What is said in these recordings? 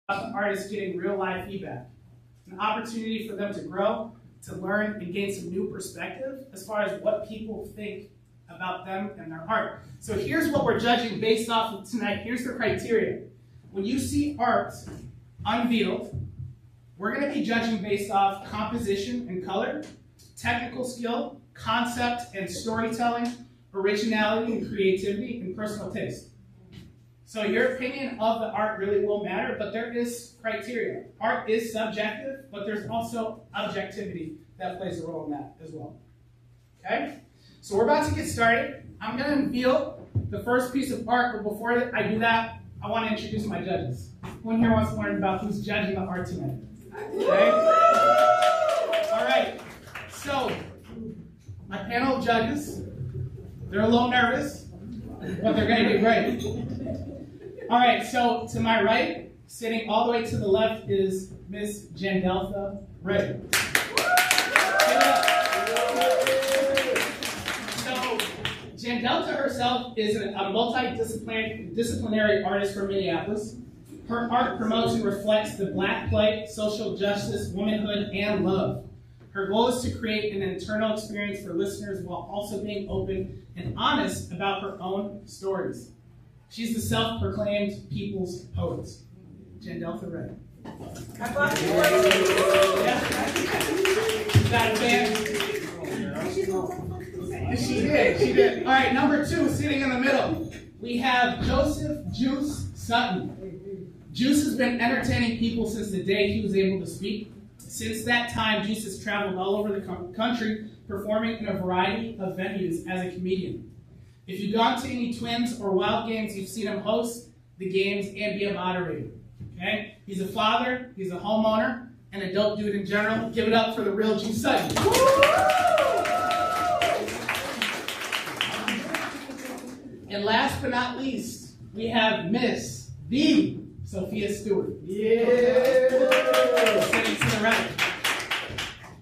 about the artists getting real live feedback. An opportunity for them to grow, to learn, and gain some new perspective as far as what people think about them and their art. So here's what we're judging based off of tonight. Here's the criteria. When you see art unveiled, we're going to be judging based off composition and color, technical skill, concept and storytelling, originality and creativity, and personal taste. So your opinion of the art really will matter, but there is criteria. Art is subjective, but there's also objectivity that plays a role in that as well. Okay? So we're about to get started. I'm going to unveil the first piece of art, but before I do that, I want to introduce my judges. Who in here wants to learn about who's judging the art tonight? Okay? All right. So, my panel of judges, they're a little nervous, but they're going to do great. All right, so to my right, sitting all the way to the left is Miss Jandeltha Ray. So, Jandeltha herself is a multidisciplinary artist from Minneapolis. Her art promotes and reflects the Black plight, social justice, womanhood, and love. Her goal is to create an internal experience for listeners while also being open and honest about her own stories. She's the self-proclaimed people's poet, Jandeltha Ray. Is that a fan? She did. All right, number two, sitting in the middle, we have Joseph Juice Sutton. Juice has been entertaining people since the day he was able to speak. Since that time, Juice has traveled all over the country, performing in a variety of venues as a comedian. If you've gone to any Twins or Wild games, you've seen him host the games and be a moderator. Okay? He's a father, he's a homeowner, and a dope dude in general. Give it up for the real Juice Sutton. And last but not least, we have Miss the Sophia Stewart. Yeah! Sitting to the right.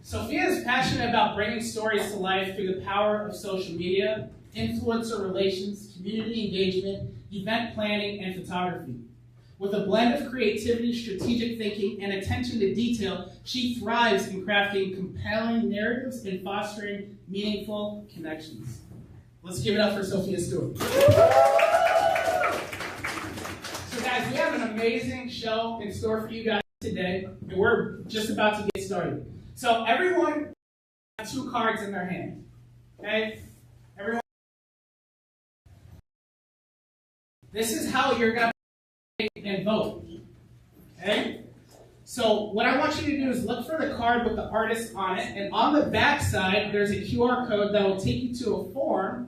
Sophia is passionate about bringing stories to life through the power of social media, influencer relations, community engagement, event planning, and photography. With a blend of creativity, strategic thinking, and attention to detail, she thrives in crafting compelling narratives and fostering meaningful connections. Let's give it up for Sophia Stewart. So guys, we have an amazing show in store for you guys today, and we're just about to get started. So everyone has 2 cards in their hand, okay? Everyone. This is how you're going to take and vote, okay? So what I want you to do is look for the card with the artist on it, and on the back side, there's a QR code that will take you to a form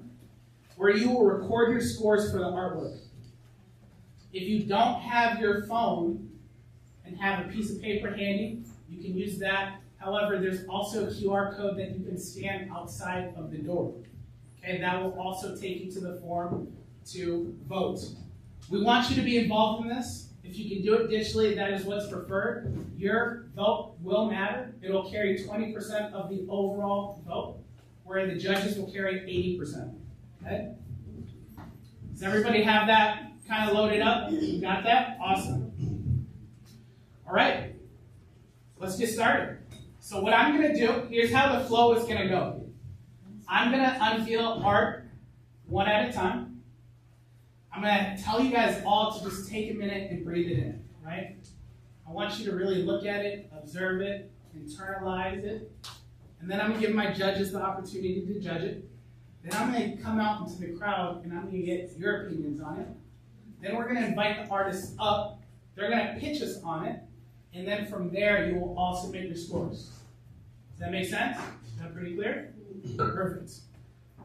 where you will record your scores for the artwork. If you don't have your phone and have a piece of paper handy, you can use that. However, there's also a QR code that you can scan outside of the door. Okay, that will also take you to the form to vote. We want you to be involved in this. If you can do it digitally, that is what's preferred. Your vote will matter. It will carry 20% of the overall vote, where the judges will carry 80%. Okay? Does everybody have that kind of loaded up? You got that? Awesome. All right. Let's get started. So what I'm going to do, here's how the flow is going to go. I'm going to unveil art one at a time. I'm going to tell you guys all to just take a minute and breathe it in, right? I want you to really look at it, observe it, internalize it, and then I'm going to give my judges the opportunity to judge it. Then I'm going to come out into the crowd and I'm going to get your opinions on it. Then we're going to invite the artists up. They're going to pitch us on it. And then from there, you will all submit your scores. Does that make sense? Is that pretty clear? Perfect.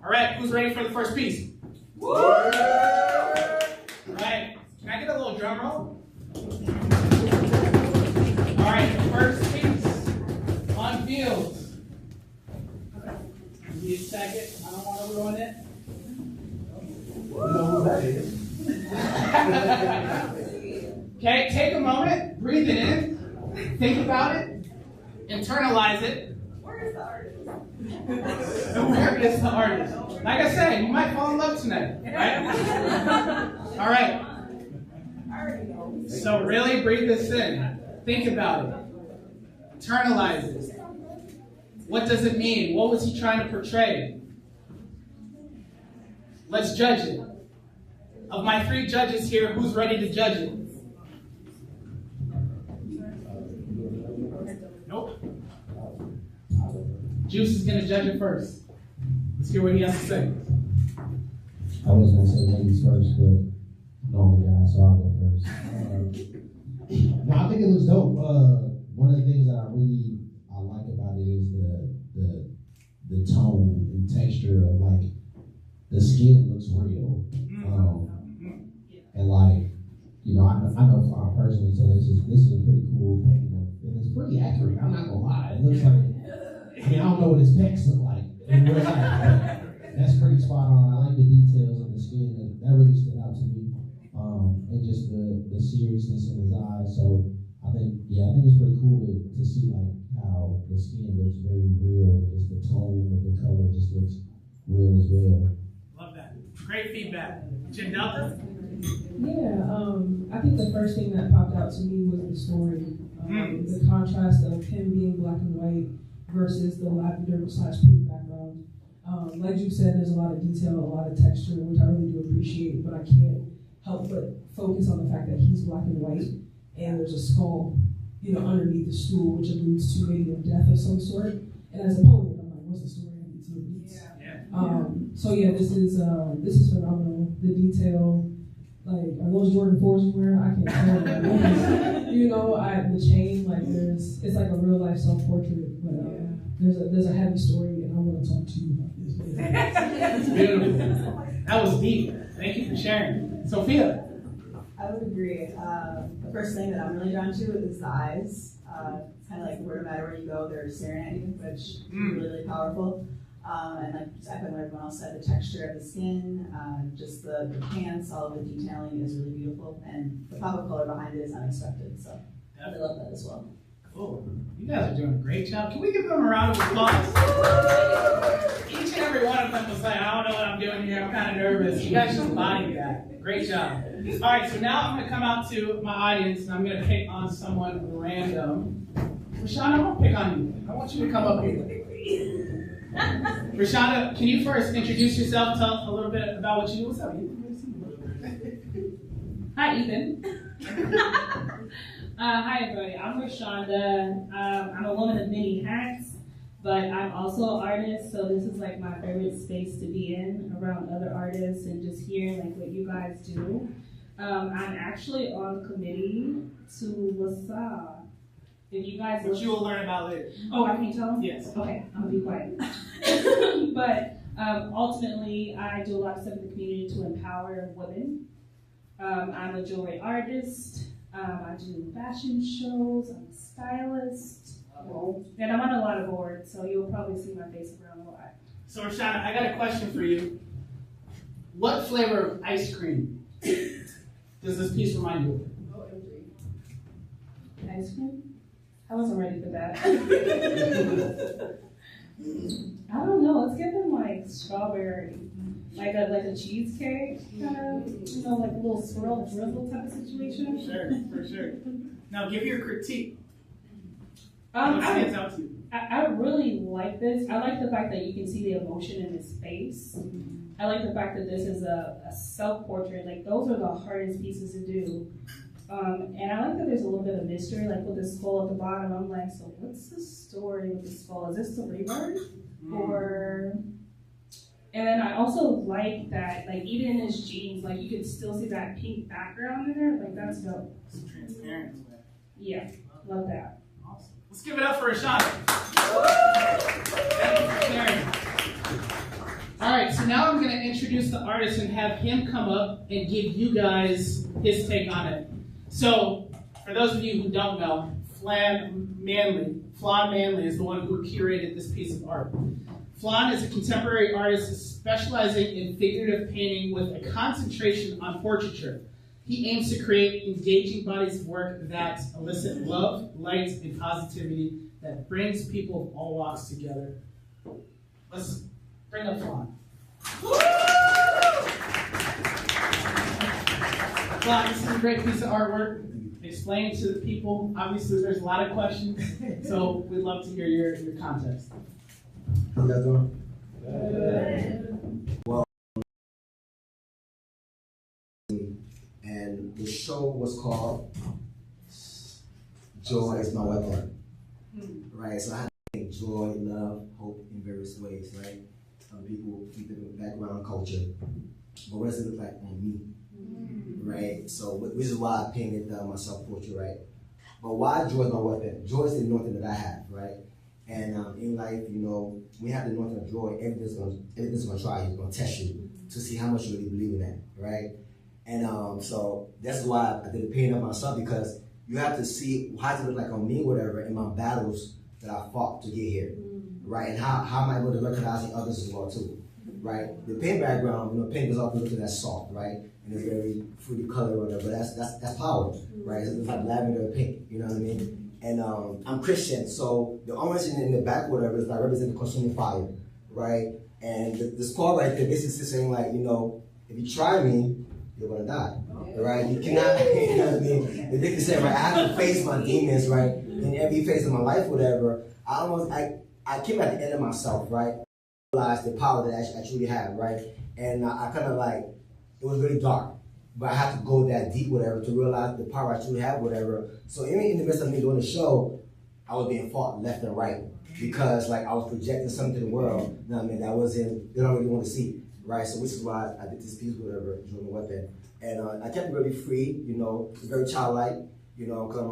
All right, who's ready for the first piece? Woo! All right, can I get a little drum roll? All right, the first piece, unveiled. Give me a second, I don't want to ruin it. You know who that is. Okay, take a moment, breathe it in, think about it, internalize it. Where is the artist? Where is the artist? Like I said, you might fall in love tonight, right? All right. I already know. So really breathe this in. Think about it. Internalize it. What does it mean? What was he trying to portray? Let's judge it. Of my 3 judges here, who's ready to judge it? Nope. Juice is going to judge it first. Let's hear what he has to say. I was going to say ladies first, but I'm the only guy, so I'll go first. No, I think it was dope. One of the things that I like about it is the tone and texture of like the skin looks real. And like, you know, I know Flan personally, so this is a pretty cool painting, and it's pretty accurate. I'm not gonna lie. It looks like, I mean, I don't know what his pecs look like in real life, but that's pretty spot on. I like the details of the skin. That really stood out to me, and just the seriousness in his eyes. So I think it's pretty cool to see like how the skin looks very real. Just the tone of the color just looks real as well. Love that. Great feedback. Jim Delta? Yeah, I think the first thing that popped out to me was the story. The contrast of him being black and white versus the lavender/pink background. Like you said, there's a lot of detail, a lot of texture, which I really do appreciate, but I can't help but focus on the fact that he's black and white, and there's a skull, you know, underneath the stool, which alludes to maybe a death of some sort. And as a poet, I'm like, what's the story? I need to know the details. So yeah, this is phenomenal. The detail, like, are those Jordan 4s you wear? I can't tell. You know, the chain, like, it's like a real life self-portrait, but there's a heavy story, and I want to talk to you about this later. It's beautiful. That was deep. Thank you for sharing. Sophia? I would agree. The first thing that I'm really drawn to is the eyes. It's kind of like where no matter where you go, they're staring at you, which is really powerful. And like just echoing what everyone else said, the texture of the skin, just the pants, all of the detailing is really beautiful, and the pop of color behind it is unexpected. So I really love that as well. Cool. You guys are doing a great job. Can we give them a round of applause? Each and every one of them was like, I don't know what I'm doing here. I'm kind of nervous. You guys just embodied that. Great job. All right, so now I'm going to come out to my audience, and I'm going to pick on someone random. Rashana, I'm going to pick on you. I want you to come up here. Rashana, can you first introduce yourself? Tell us a little bit about what you do. What's up, Ethan? Hi, Ethan. Hi, everybody. I'm Rashonda. I'm a woman of many hats, but I'm also an artist, so this is like my favorite space to be in, around other artists and just hearing like what you guys do. I'm actually on the committee to LaSalle. If you guys, which you will learn about later. Oh, I can tell them? Yes. Okay, I'll be quiet. But ultimately, I do a lot of stuff in the community to empower women. I'm a jewelry artist. I do fashion shows. I'm a stylist. And I'm on a lot of boards, so you'll probably see my face around a lot. So, Rashana, I got a question for you. What flavor of ice cream does this piece remind you of? Ice cream? I wasn't ready for that. I don't know. Let's give them like strawberry, like a cheesecake kind of, you know, like a little swirl drizzle type of situation. Sure, for sure. Now, give your critique. What stands out to you? I really like this. I like the fact that you can see the emotion in his face. I like the fact that this is a self-portrait. Like, those are the hardest pieces to do. And I like that there's a little bit of mystery, like with the skull at the bottom. I'm like, so what's the story with the skull? Is this the rebirth? Or... And then I also like that, like, even in his jeans, like, you can still see that pink background in there. Like, that's dope. Some transparency. Yeah, love that. Awesome. Let's give it up for Rashana. Thank you for sharing. All right, so now I'm going to introduce the artist and have him come up and give you guys his take on it. So, for those of you who don't know, Flan Manley is the one who curated this piece of art. Flan is a contemporary artist specializing in figurative painting with a concentration on portraiture. He aims to create engaging bodies of work that elicit love, light, and positivity that brings people of all walks together. Let's bring up Flan. Well, this is a great piece of artwork. Explain to the people. Obviously, there's a lot of questions, so we'd love to hear your context. How you guys doing? Well, and the show was called Joy is My Weapon. Right? So I had to make joy, love, hope in various ways, right? People with different background, culture. But what does it look like on me? Right? So which is why I painted my self-portrait, right? But why joy is my weapon? Joy is the anointing that I have, right? And in life, you know, when you have the anointing of joy, everything's gonna try you, it's gonna test you to see how much you really believe in that, right? And so that's why I did a painting of myself, because you have to see how does it look like on me, whatever, in my battles that I fought to get here, right? And how am I able to recognize the others as well too, right? The paint background, you know, paint is often looked at as soft, right? And it's very fruity color or whatever, but that's power, right? It's like lavender or pink, you know what I mean? And I'm Christian, so the orange in the back, whatever, is like representing consuming fire, right? And the score right there, this is saying like, you know, if you try me, you're gonna die, right? You cannot, you know what I mean? The Dick said, right, I have to face my demons, right? In every phase of my life, whatever. I came at the end of myself, right? I realized the power that I truly have, right? And I kind of like, it was really dark, but I had to go that deep, whatever, to realize the power I truly have, whatever. So even in the midst of me doing the show, I was being fought left and right because like I was projecting something to the world, you know what I mean, that wasn't, they don't really want to see, right? So which is why I did this piece, whatever, Joy My Weapon. And I kept it really free, you know, very childlike, you know, because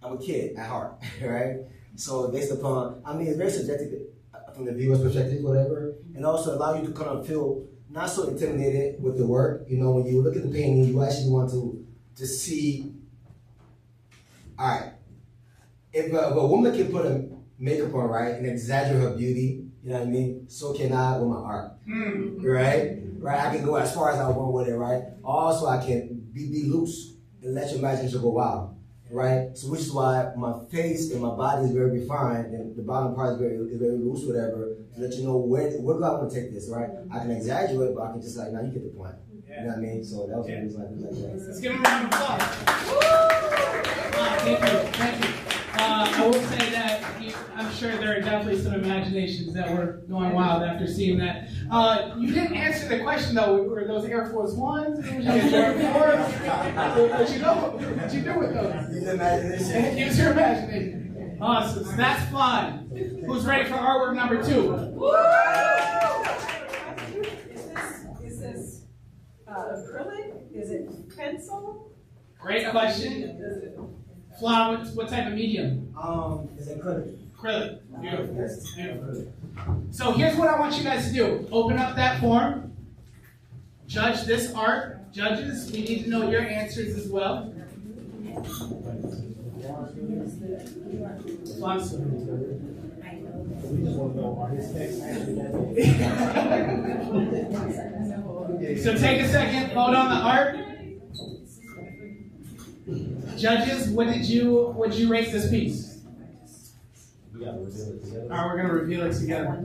I'm a kid at heart, right? So based upon, I mean, it's very subjective from the viewer's perspective, whatever, and also allow you to kind of feel not so intimidated with the work. You know, when you look at the painting, you actually want to see, all right, if a woman can put a makeup on, right, and exaggerate her beauty, you know what I mean, so can I with my art, right? Right, I can go as far as I want with it, right? Also, I can be loose and let your imagination go wild. Right, so which is why my face and my body is very refined, and the bottom part is very loose, whatever, to let you know where do I want to take this, right? I can exaggerate, but I can just like, now you get the point. You know what I mean? So that was the reason I did like that. Let's give him a round of applause. Thank you. I will say that I'm sure there are definitely some imaginations that were going wild after seeing that. You didn't answer the question though. Were those Air Force Ones? Air Force? What you do with those? Use your imagination. Use your imagination. Awesome. So that's fun. Who's ready for artwork number 2? Is this acrylic? Is it pencil? Great question. Flower, what type of medium? It's acrylic. Acrylic. Beautiful. So here's what I want you guys to do. Open up that form. Judge this art. Judges, we need to know your answers as well. So take a second, vote on the art. Judges, would you rate this piece? All right, we're gonna reveal it together.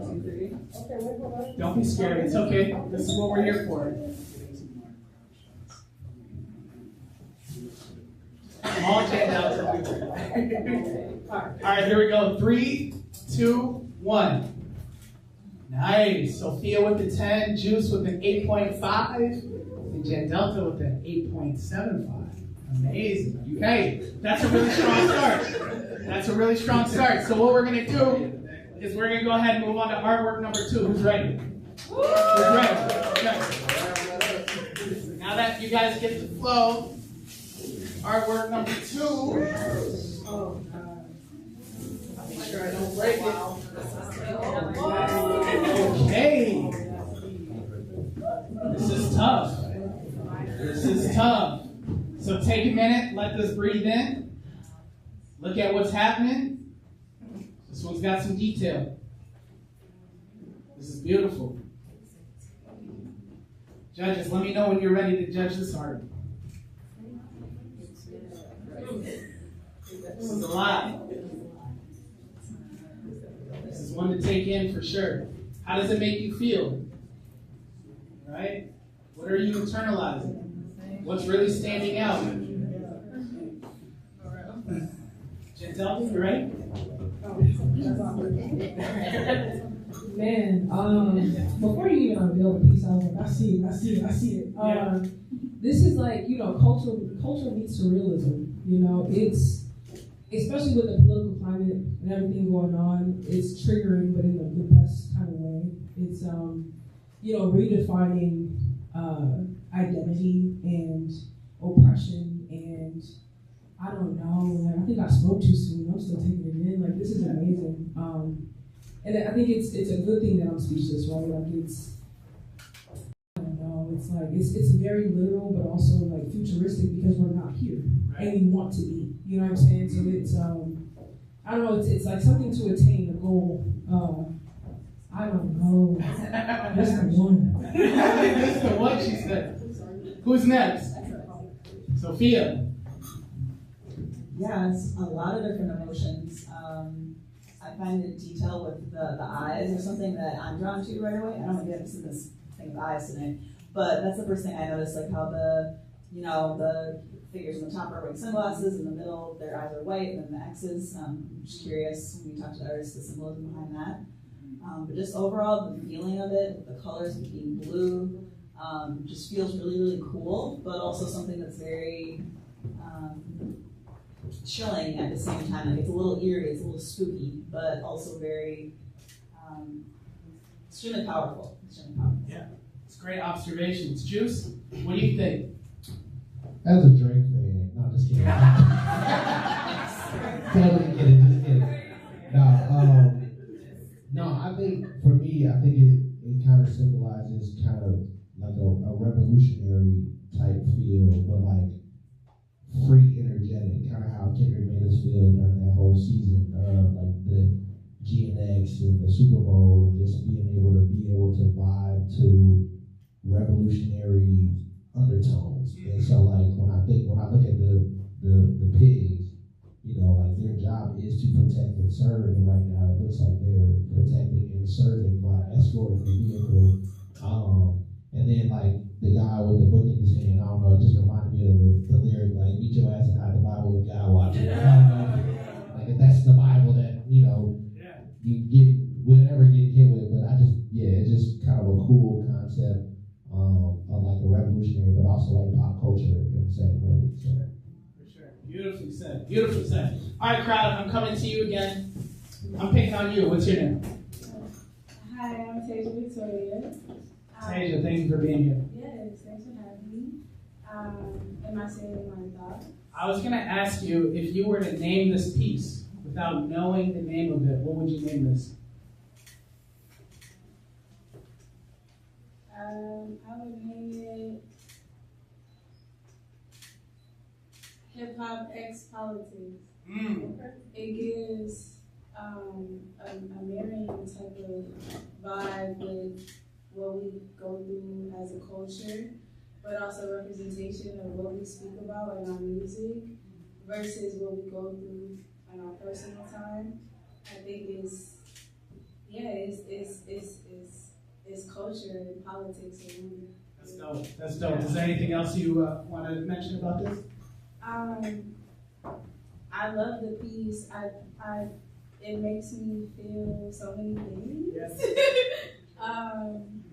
Don't be scared. It's okay. This is what we're here for. All checked out. All right, here we go. 3, 2, 1. Nice. Sophia with the 10, Juice with an 8.5, and Jen Delta with an 8.75. Amazing. Hey, that's a really strong start. That's a really strong start. So what we're going to do is we're going to go ahead and move on to artwork number 2. Who's ready? Who's ready? Okay. Now that you guys get the flow, artwork number 2. Oh, make sure I don't break it. Okay. This is tough. This is tough. So take a minute, let this breathe in. Look at what's happening. This one's got some detail. This is beautiful. Judges, let me know when you're ready to judge this art. This is a lot. This is one to take in for sure. How does it make you feel? Right? What are you internalizing? What's really standing out? Chantel, you ready? Man, before you even unveil the piece, I was like, I see it. This is like, culture meets surrealism. It's, especially with the political climate and everything going on, it's triggering, but in the best kind of way. It's, redefining identity and oppression, and I don't know, I think I spoke too soon. I'm still taking it in. This is amazing. And I think it's a good thing that I'm speechless, right? I don't know, it's very literal, but also futuristic because we're not here, and we want to be. You know what I'm saying? So it's I don't know. It's like something to attain, a goal. I don't know. That's the one. That's the one, she said. Who's next? Sophia. Yeah, it's a lot of different emotions. I find the detail with the eyes or something that I'm drawn to right away. I don't know if you haven't seen this thing with eyes today, but that's the first thing I noticed, how the figures in the top are wearing sunglasses, in the middle their eyes are white, and then the X's. I'm just curious when we talk to the artists, the symbolism behind that. But just overall, the feeling of it, the colors being blue, just feels really, really cool, but also something that's very chilling at the same time. It's a little eerie, it's a little spooky, but also very extremely powerful. Yeah, it's great observations. Juice, what do you think? As a Drake fan, no, just kidding. Totally kidding, just kidding. No, I think for me, it kind of symbolizes kind of like a revolutionary type feel, but free, energetic, kind of how Kendrick made us feel during that whole season of the GNX and the Super Bowl, just being able to vibe to revolutionary undertones. And so when I look at the pigs, their job is to protect and serve, and right now it looks like they're protecting and serving by escorting the vehicle. And then the guy with the book in his hand, I don't know, it just reminded me of the lyric, meet your ass and hide the Bible with God watching. I don't know, if that's the Bible that, we'll never get hit with, but it's just kind of a cool concept of a revolutionary, but also pop culture in the same way. So. For sure. Beautifully said. Beautifully said. All right, crowd, I'm coming to you again. I'm picking on you. What's your name? Hi, I'm Tasia Victoria. Tasia, thank you for being here. Yes, thanks for having me. Am I saying my thoughts? I was going to ask you, if you were to name this piece without knowing the name of it, what would you name this? I would name it Hip Hop X Politics. It gives a marrying type of vibe with what we go through as a culture, but also representation of what we speak about in our music versus what we go through in our personal time. I think it's culture and politics and movement. That's dope. That's dope. Is there anything else you want to mention about this? I love the piece. It makes me feel so many things. Yes.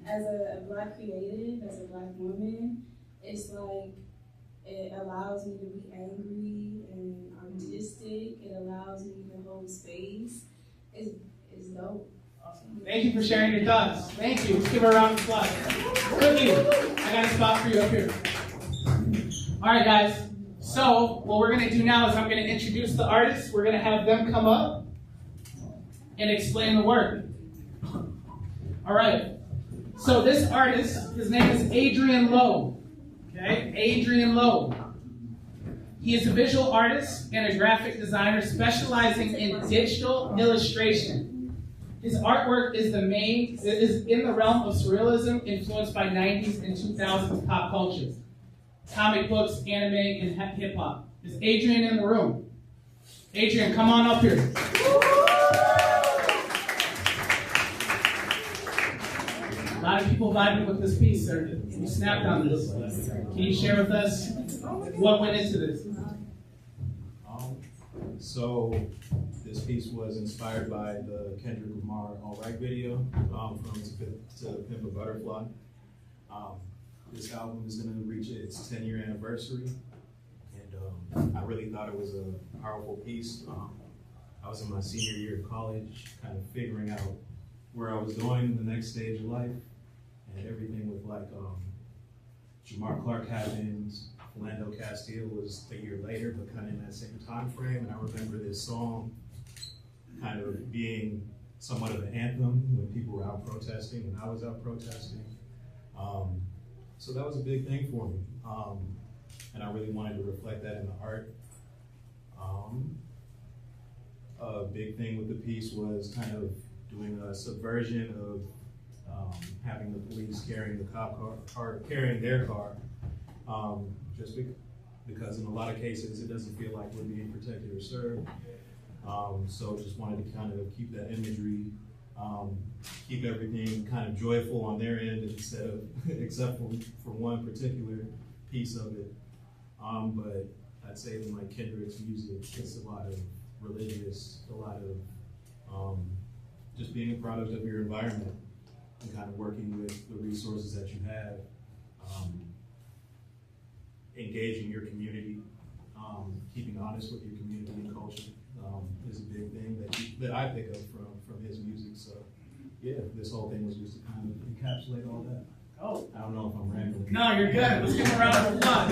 As a Black creative, as a Black woman, it's it allows me to be angry and artistic. It allows me to hold space. It's dope. Awesome. Thank you for sharing your thoughts. Thank you. Let's give her a round of applause. Cookie, I got a spot for you up here. All right, guys. So what we're going to do now is I'm going to introduce the artists. We're going to have them come up and explain the work. All right. So this artist, his name is Adrian Lowe. Okay, Adrian Lowe. He is a visual artist and a graphic designer specializing in digital illustration. His artwork is in the realm of surrealism, influenced by 90s and 2000s pop culture, comic books, anime, and hip hop. Is Adrian in the room? Adrian, come on up here. lot of people vibing with this piece, sir. You snapped on this. Can you share with us what went into this? So this piece was inspired by the Kendrick Lamar All Right video from To Pimp a Butterfly. This album is going to reach its 10-year anniversary, and I really thought it was a powerful piece. I was in my senior year of college, kind of figuring out where I was going in the next stage of life, and everything with like Jamar Clark happened, Philando Castile was a year later, but kind of in that same time frame. And I remember this song kind of being somewhat of an anthem when people were out protesting, when I was out protesting. So that was a big thing for me. And I really wanted to reflect that in the art. A big thing with the piece was kind of doing a subversion of having the police carrying the cop car, carrying their car, just because in a lot of cases it doesn't feel like we're being protected or served. So just wanted to kind of keep that imagery, keep everything kind of joyful on their end instead of, except for one particular piece of it. But I'd say that like Kendrick's music, it's a lot of religious, a lot of just being a product of your environment and kind of working with the resources that you have, engaging your community, keeping honest with your community and culture is a big thing that I pick up from his music. So yeah, this whole thing was just to kind of encapsulate all that. Oh, I don't know if I'm rambling. no, you're good. Let's give him a round of applause.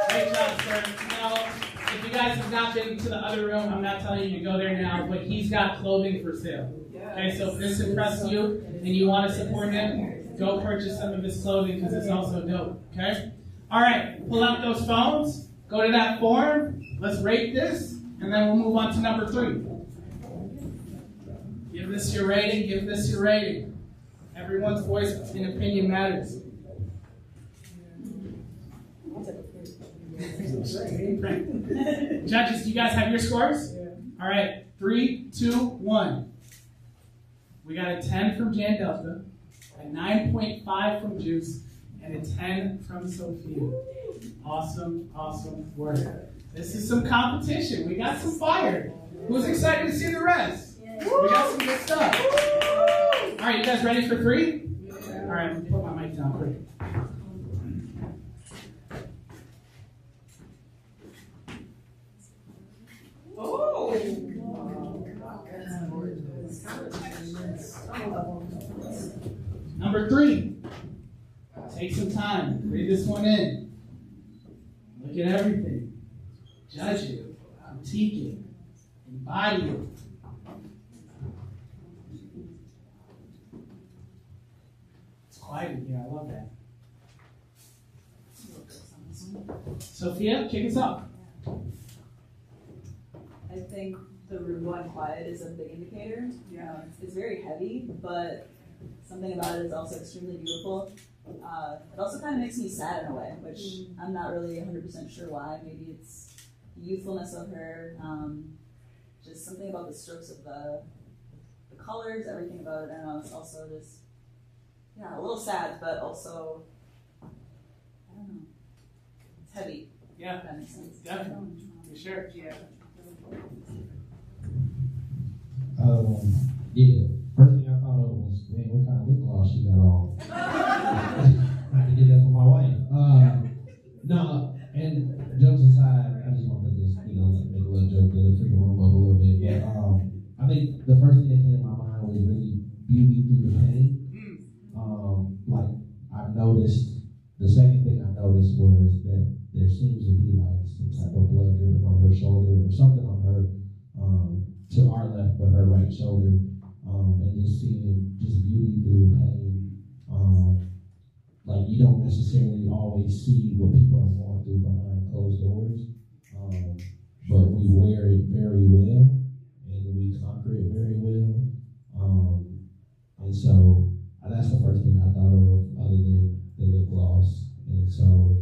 Great job, sir. Now, if you guys have not been to the other room, I'm not telling you to go there now, but he's got clothing for sale. Okay, so if this impressed you and you want to support him, go purchase some of his clothing because it's also dope. Okay? All right, pull out those phones, go to that form, let's rate this, and then we'll move on to number 3. Give this your rating, give this your rating. Everyone's voice and opinion matters. Judges, do you guys have your scores? Yeah. All right, 3, 2, 1. We got a 10 from Jan Delta, a 9.5 from Juice, and a 10 from Sophia. Awesome, awesome work. This is some competition. We got some fire. Who's excited to see the rest? Yeah. We got some good stuff. All right, you guys ready for 3? Yeah. All right, let me put my mic down quick. Number 3, take some time, read this one in. Look at everything. Judge it, critique it, embody it. It's quiet in here, I love that. Sophia, kick us off. I think the room going quiet is a big indicator. It's very heavy, but something about it is also extremely beautiful. It also kind of makes me sad in a way, which I'm not really 100% sure why. Maybe it's the youthfulness of her, just something about the strokes of the colors, everything about it. I don't know, it's also just, a little sad, but also, I don't know, it's heavy. Yeah, if that makes sense. definitely. For sure. Yeah. Yeah. First thing I thought of was, man, what kind of lip gloss she got on? I had to get that for my wife. No, and jokes aside, I just wanted to just, make a little joke to free the room up a little bit. But I think the first thing that came to my mind was really beauty through the pain. Like I've noticed, the second thing I noticed was that there seems to be like some type of blood dripping on her shoulder or something on her, to our left, but her right shoulder. And just seeing just beauty through the pain. Like you don't necessarily always see what people are going through behind closed doors, but we wear it very well, and we conquer it very well. And so that's the first thing I thought of, other than the lip gloss. And so,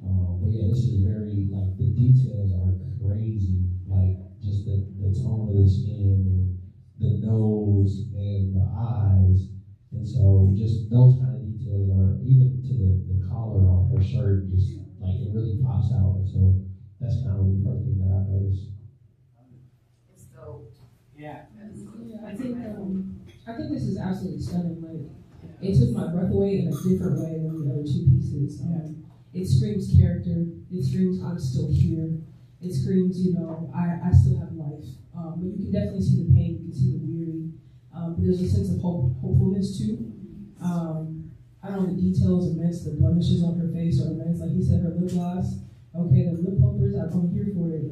but yeah, this is very, like, the details are crazy, like just the tone of the skin and the nose and the eyes. And so just those kind of details are, even to the collar on her shirt, just like it really pops out. And so that's kind of the first thing that I noticed. It's dope. Yeah. Yeah, I think this is absolutely stunning. Like, it took my breath away in a different way than the other two pieces. It screams character. It screams I'm still here. It screams, I still have life. But you can definitely see the pain. You can see the weary. But there's a sense of hopefulness too. I don't know the details immense, the blemishes on her face are immense. Like he said, her lip gloss. Okay, the lip pumpers, I'm here for it.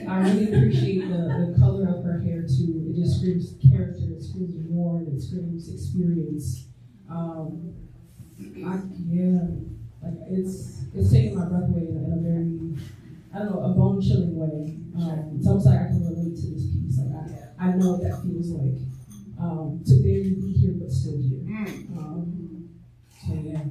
I really appreciate the color of her hair too. It just screams character, it screams warm, it screams experience. It's taking my breath away in a very, I don't know, a bone-chilling way. It's almost like I can relate to this piece. Like I know what that feels like. To barely be here but still here. So yeah.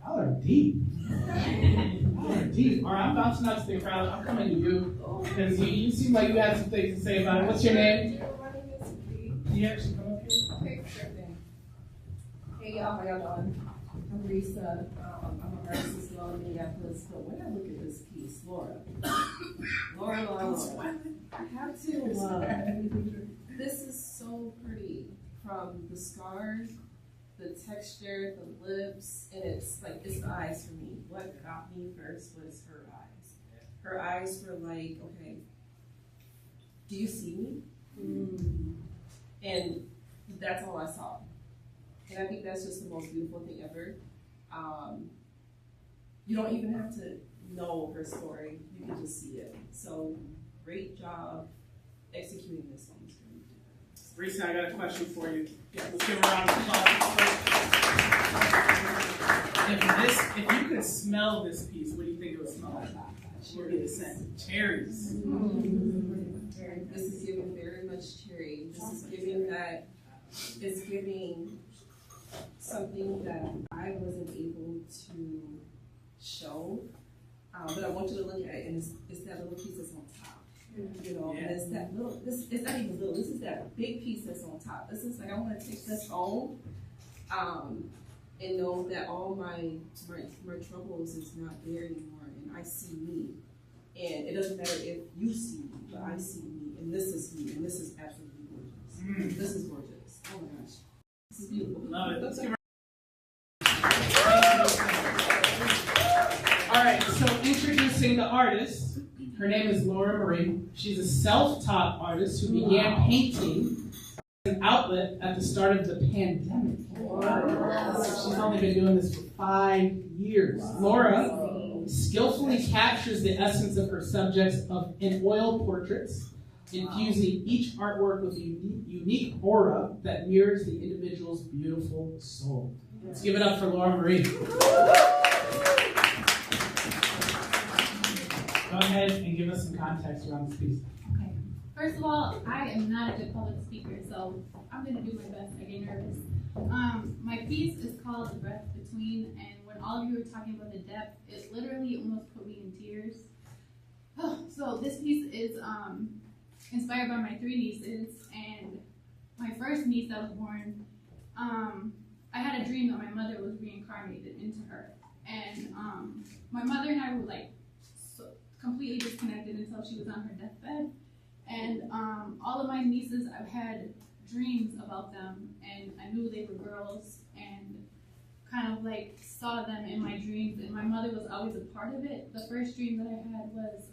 Y'all are deep. Y'all are deep. All right, I'm bouncing out to the crowd. I'm coming to you because you seem like you had some things to say about it. What's your name? Can you actually come up here? Okay, sure thing. Hey y'all, how y'all doing? I'm Risa. I'm an artist as well in Minneapolis. But when I look at this piece, Laura, I have to. This is so pretty. From the scars, the texture, the lips, and it's like it's the eyes for me. What got me first was her eyes. Her eyes were like, okay, do you see me? And that's all I saw. And I think that's just the most beautiful thing ever. You don't even have to know her story. You can just see it. So great job executing this piece. Risa, I got a question for you. Let's give a round of applause. If you could smell this piece, what do you think it would smell like? What would be the scent? Cherries. This is giving very much cherry. This is giving that. It's giving something that I wasn't able to show, but I want you to look at it, and it's that little piece that's on top. And it's that little, it's not even little, this is that big piece that's on top. This is like, I want to take this home, and know that all my troubles is not there anymore, and I see me. And it doesn't matter if you see me, but I see me, and this is me, and this is absolutely gorgeous. This is gorgeous. Oh my gosh. This is beautiful. Love it. Let's give her. All right, so introducing the artist. Her name is Laura Marie. She's a self-taught artist who began painting as an outlet at the start of the pandemic. Wow. She's only been doing this for 5 years. Laura skillfully captures the essence of her subjects in oil portraits, infusing each artwork with a unique aura that mirrors the individual's beautiful soul. Let's give it up for Laura Marie. Go ahead and give us some context around this piece. Okay. First of all, I am not a good public speaker, so I'm going to do my best. I get nervous. My piece is called The Breath Between, and when all of you were talking about the depth, it literally almost put me in tears. So this piece is inspired by my 3 nieces, and my first niece that was born, I had a dream that my mother was reincarnated into her. And my mother and I were like, completely disconnected until she was on her deathbed. And all of my nieces, I've had dreams about them, and I knew they were girls, and kind of like saw them in my dreams, and my mother was always a part of it. The first dream that I had was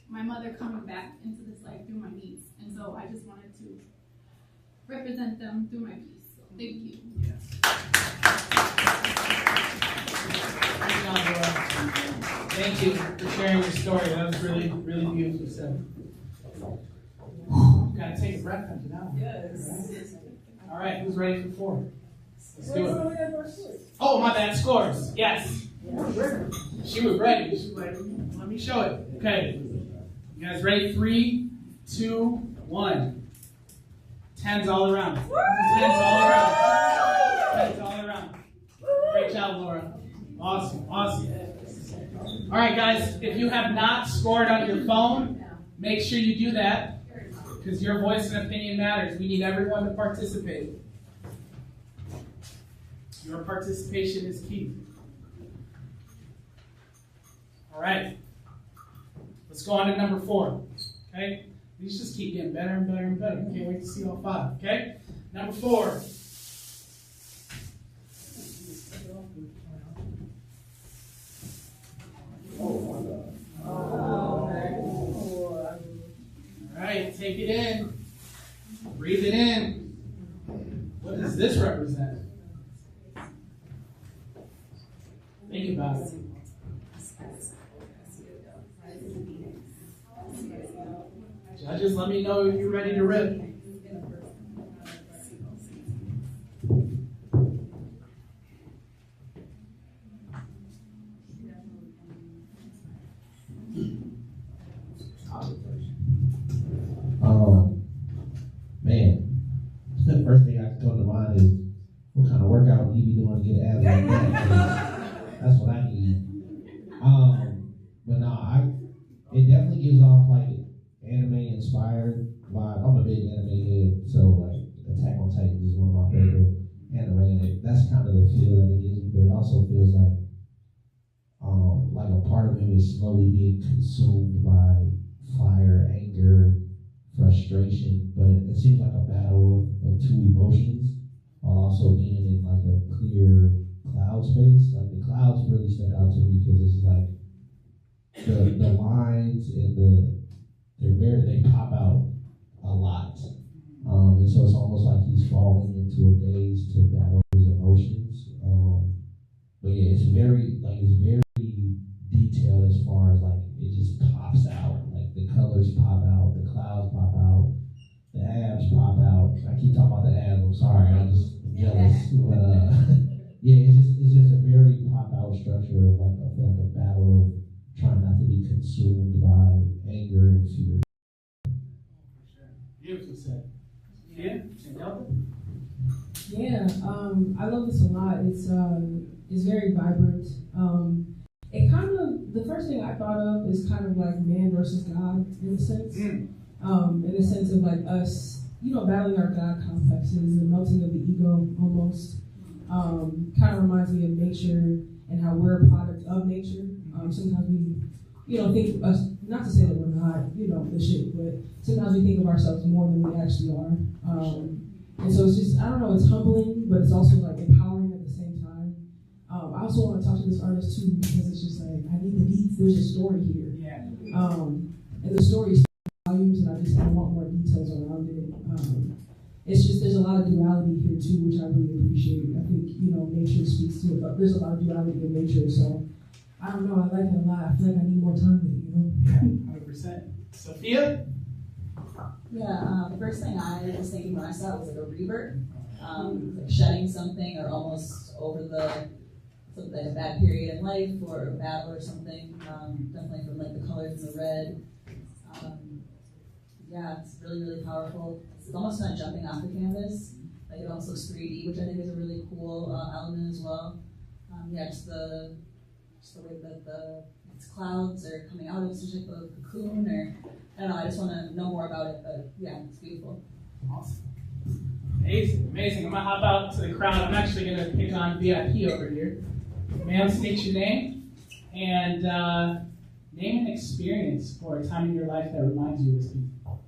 my mother coming back into this life through my niece, and so I just wanted to represent them through my piece. So thank you. Thank you for sharing your story. That was really, really beautifully said. Gotta take a breath after that one. Yes. All right, who's ready for 4? Let's do it. Oh, my bad. Scores. Yes. She was ready. She was like, let me show it. Okay. You guys ready? 3, 2, 1. 10s all around. 10s all around. 10s all around. Great job, Laura. Awesome. Awesome. All right, guys. If you have not scored on your phone, make sure you do that. because your voice and opinion matters. We need everyone to participate. Your participation is key. All right. Let's go on to number 4. Okay? These just keep getting better and better and better. Can't wait to see all 5. Okay? Number 4. All right, take it in. Breathe it in. What does this represent? Think about it. Judges, let me know if you're ready to rip. Man, the first thing I come to mind is what kind of workout you be doing to get abs like that. That's what I need. But no, it definitely gives off like anime inspired vibe. I'm a big anime head, so like Attack on Titan is one of my favorite anime, and that's kind of the feel that it gives me. But it also feels like a part of him is slowly being consumed by fire, anger, frustration, but it seems like a battle of two emotions while also being in like a clear cloud space. Like the clouds really stuck out to me because it's like the lines and they pop out a lot. And so it's almost like he's falling into a daze to battle his emotions. But yeah, it's very detailed as far as like it just pops out. Like the colors pop out, the clouds pop out, the abs pop out. I keep talking about the abs. I'm sorry, I'm just jealous. But yeah, it's just a very pop out structure of like a battle of trying not to be consumed by anger and fear. Beautifully said. Yeah. Yeah, I love this a lot. It's very vibrant. It kind of, the first thing I thought of is kind of like man versus God in a sense. In the sense of like us, battling our God complexes, the melting of the ego almost. Kind of reminds me of nature and how we're a product of nature. Sometimes we, think us, not to say that we're not, the shit, but sometimes we think of ourselves more than we actually are. And so it's just, I don't know, it's humbling, but it's also like empowering at the same time. I also want to talk to this artist too, because it's just like, I need the beats, there's a story here. Yeah. And the story is volumes, and I want more details around it. It's just, there's a lot of duality here too, which I really appreciate. I think, nature speaks to it, but there's a lot of duality in nature, so I don't know, I like it a lot. I feel like I need more time with it, 100%. Sophia? Yeah, first thing I was thinking when I saw it was like a rebirth, like shedding something or almost over something a bad period in life or a battle or something. Definitely from like the colors and the red. Yeah, it's really, really powerful. It's almost not jumping off the canvas. Like it almost looks 3D, which I think is a really cool element as well. Just the way that its clouds are coming out of some type of cocoon, or I don't know. I just want to know more about it. But yeah, it's beautiful. Awesome. Amazing. I'm gonna hop out to the crowd. I'm actually gonna pick on VIP over here. Ma'am, state your name and name an experience or a time in your life that reminds you of this people.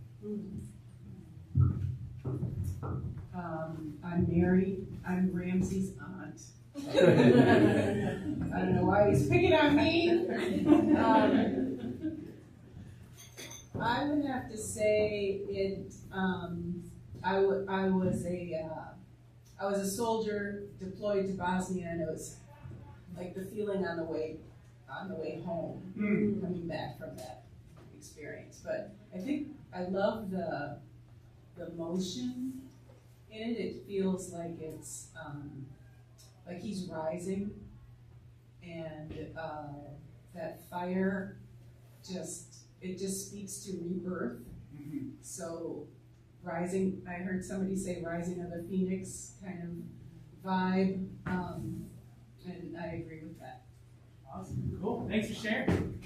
I'm married. I'm Ramsey's aunt. I don't know why he's picking on me. I would have to say it. I was a soldier deployed to Bosnia, and it was like the feeling on the way home, coming back from that experience. But I think I love the motion in it. It feels like it's like he's rising, and that fire just speaks to rebirth. So rising, I heard somebody say rising of the phoenix kind of vibe, and I agree with that. Awesome. Cool. Thanks for sharing.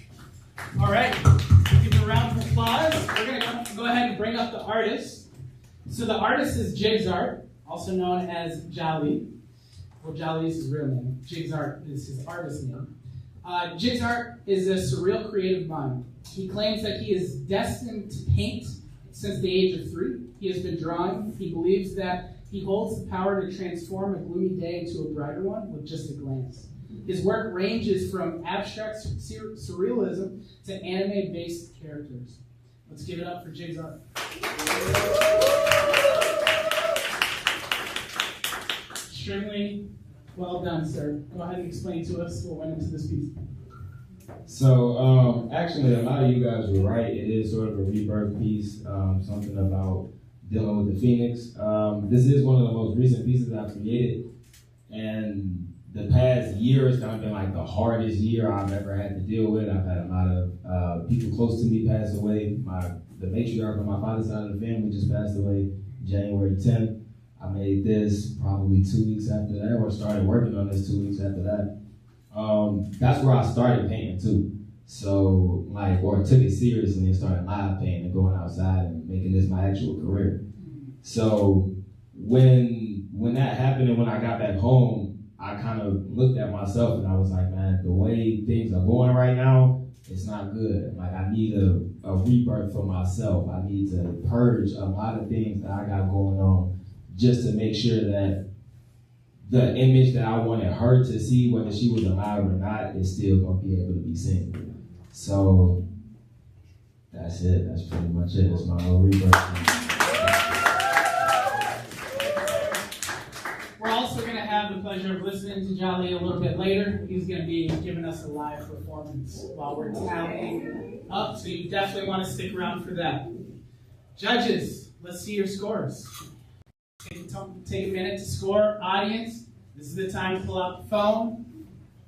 All right. Give a round of applause. applause. We're going to go ahead and bring up the artist. So the artist is Jigs Art, also known as Jolly. Well, Jolly is his real name. Jigs Art is his artist name. Jigs Art is a surreal creative mind. He claims that he is destined to paint since the age of 3. He has been drawing. He believes that he holds the power to transform a gloomy day into a brighter one with just a glance. His work ranges from abstract surrealism to anime-based characters. Let's give it up for Jigs Art. Extremely well done, sir. Go ahead and explain to us what went into this piece. So, actually, a lot of you guys were right. It is sort of a rebirth piece, something about dealing with the Phoenix. This is one of the most recent pieces I've created, and the past year has kind of been like the hardest year I've ever had to deal with. I've had a lot of people close to me pass away. The matriarch on my father's side of the family just passed away January 10th. I made this probably 2 weeks after that, or started working on this 2 weeks after that. That's where I started painting too. So, or took it seriously and started live painting and going outside and making this my actual career. So when that happened and when I got back home, I kind of looked at myself and I was like, man, the way things are going right now, it's not good. Like, I need a rebirth for myself. I need to purge a lot of things that I got going on just to make sure that the image that I wanted her to see, whether she was alive or not, is still going to be able to be seen. So that's it. That's pretty much it. It's my whole rebirth. We're also going to have the pleasure of listening to Jolly a little bit later. He's going to be giving us a live performance while we're tallying up, so you definitely want to stick around for that. Judges, let's see your scores. Take a minute to score. Audience, this is the time to pull out the phone.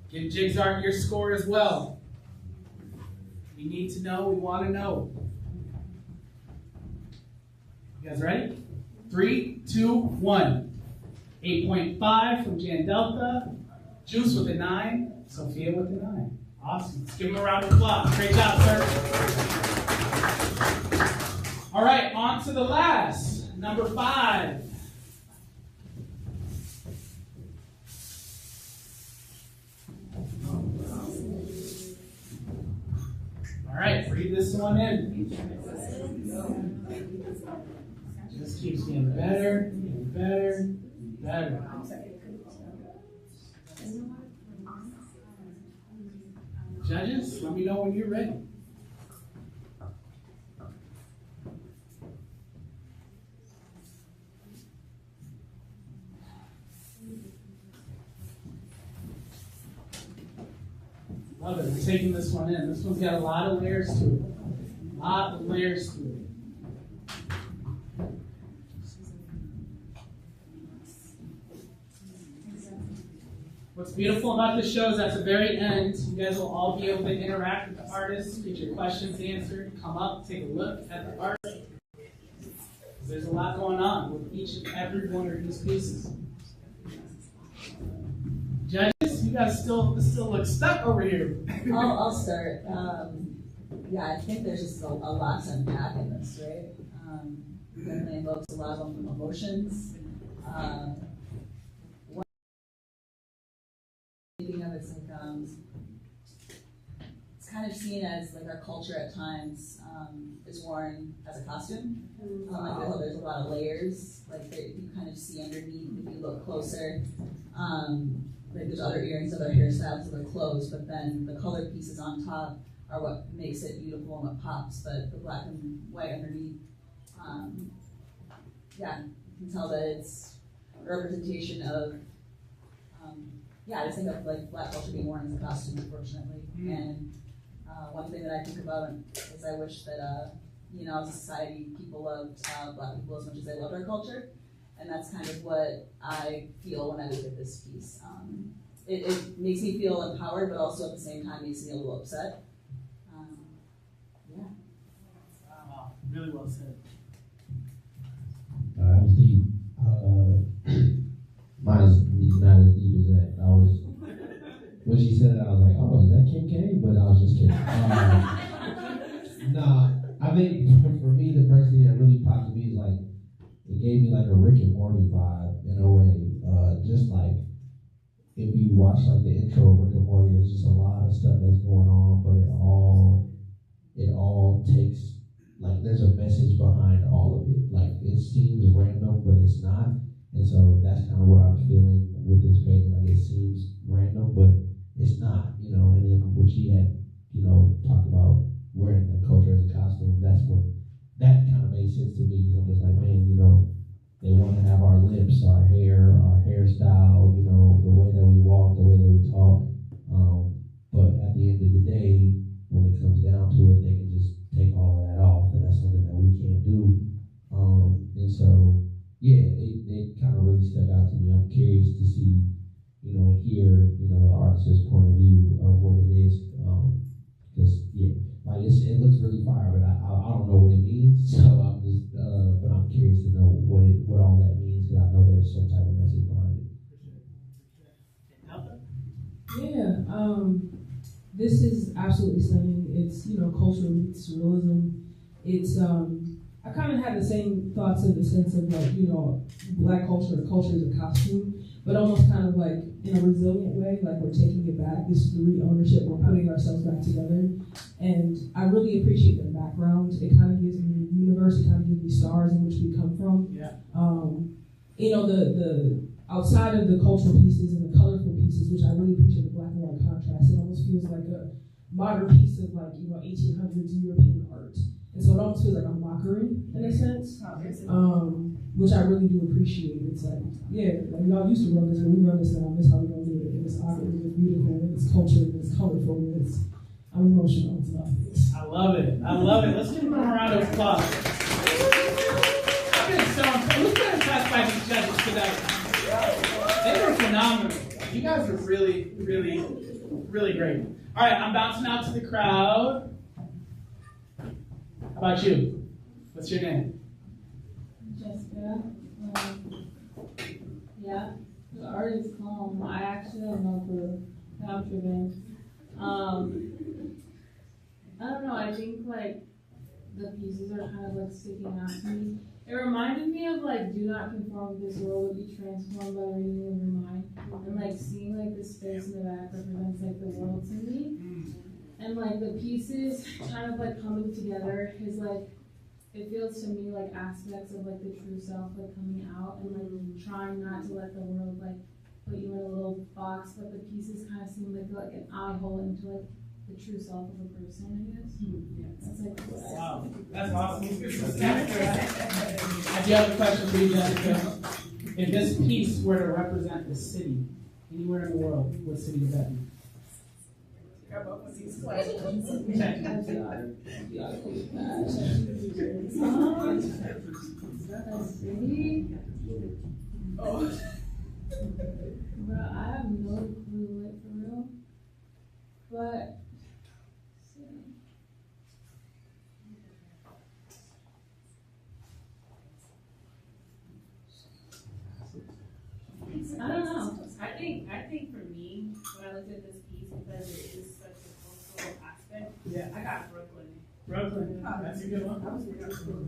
Give Jigs Art your score as well. We need to know. We want to know. You guys ready? 3, 2, 1. 8.5 from Jan Delta. Juice with a 9. Sophia with a 9. Awesome. Let's give them a round of applause. Great job, sir. All right, on to the last. Number 5. All right, breathe this one in. Just keeps getting better, better, better. Judges, let me know when you're ready. Love it. We're taking this one in. This one's got a lot of layers to it. A lot of layers to it. What's beautiful about this show is at the very end, you guys will all be able to interact with the artists, get your questions answered, come up, take a look at the art. There's a lot going on with each and every one of these pieces. Judges, you guys still look stuck over here. I'll start. Yeah, I think there's just a lot to unpack in this, right? It definitely invokes a lot of emotions. Thinking of it's like it's kind of seen as like our culture at times is worn as a costume. Like there's a lot of layers. Like you kind of see underneath if you look closer. Like there's other earrings, other hairstyles, other clothes, but then the color pieces on top are what makes it beautiful and what pops. But the black and white underneath, yeah, you can tell that it's a representation of. Yeah, I just think of like black culture being worn as a costume, unfortunately. Mm-hmm. And one thing that I think about is I wish that as a society, people loved black people as much as they loved our culture. And that's kind of what I feel when I look at this piece. It makes me feel empowered, but also at the same time makes me a little upset. Yeah. Wow, really well said. That was deep. Mine is not as deep as that. When she said that, I was like, oh, is that Kim K? But I was just kidding. Nah, I think for me, the first thing that really popped to me is like, it gave me like a Rick and Morty vibe in a way. Just like, if you watch like the intro of Rick and Morty, there's just a lot of stuff that's going on, but it all takes, like, there's a message behind all of it. Like, it seems random, but it's not. And so that's kind of what I'm feeling with this painting. Like, it seems random, but it's not, you know. And then when she had, you know, talked about wearing the culture as a costume, that kind of made sense to me, because I'm just like, man, you know, they want to have our lips, our hair, our hairstyle, you know, the way that we walk, the way that we talk. But at the end of the day, when it comes down to it, they can just take all of that off, and that's something that we can't do. And so, yeah, it kind of really stuck out to me. I'm curious to see, you know, and hear, you know, the artist's point of view of what it is. Because, yeah, like it looks really fire, but I don't know what it means. So I'm just, but I'm curious to know what all that means, because I know there's some type of message behind it. Yeah, this is absolutely stunning. It's, you know, culture meets surrealism. It's, I kind of had the same thoughts in the sense of, like, you know, black culture is a costume, but almost kind of like in a resilient way, like we're taking it back. This is the re-ownership. We're putting ourselves back together. And I really appreciate the background. It kind of gives me universe. It kind of gives me stars in which we come from. Yeah. You know, the outside of the cultural pieces and the colorful pieces, which I really appreciate the black and white contrast, it almost feels like a modern piece of, like, you know, 1800s European art. And so it almost feels like a mockery in a sense, which I really do appreciate. It's like, yeah, like y'all used to run this, but we run this now. This is how we're gonna do it. And it's awkward, and it's beautiful, and it's culture, and it's colorful, and I'm emotional. It's love. I love it. I love it. Let's give them a round of applause. I've been so impressed. Who's been impressed by these judges today? They were phenomenal. You guys were really, really, really great. All right, I'm bouncing out to the crowd. How about you? What's your name? Jessica. Yeah, the art is calm. I actually have no clue. I'm tripping. I don't know. I think, like, the pieces are kind of like sticking out to me. It reminded me of, like, do not conform to this world, but be transformed by the renewing of your mind. And, like, seeing, like, the space in the back represents, like, the world to me. And, like, the pieces kind of, like, coming together is, like, it feels to me like aspects of, like, the true self, like, coming out and, like, trying not to let the world, like, put you in a little box, but the pieces kind of seem like an eye hole into, like, the true self of a person, I guess. Yeah, that's like what Wow, that's awesome. I do have a question for you, Jessica. If this piece were to represent a city, anywhere in the world, what city would that be? These questions. Bro, I have no clue, like, for real. But I don't know. I think for me, when I looked at this piece, because it is such a cultural aspect, Yeah. I got Brooklyn. Brooklyn. That's a good one.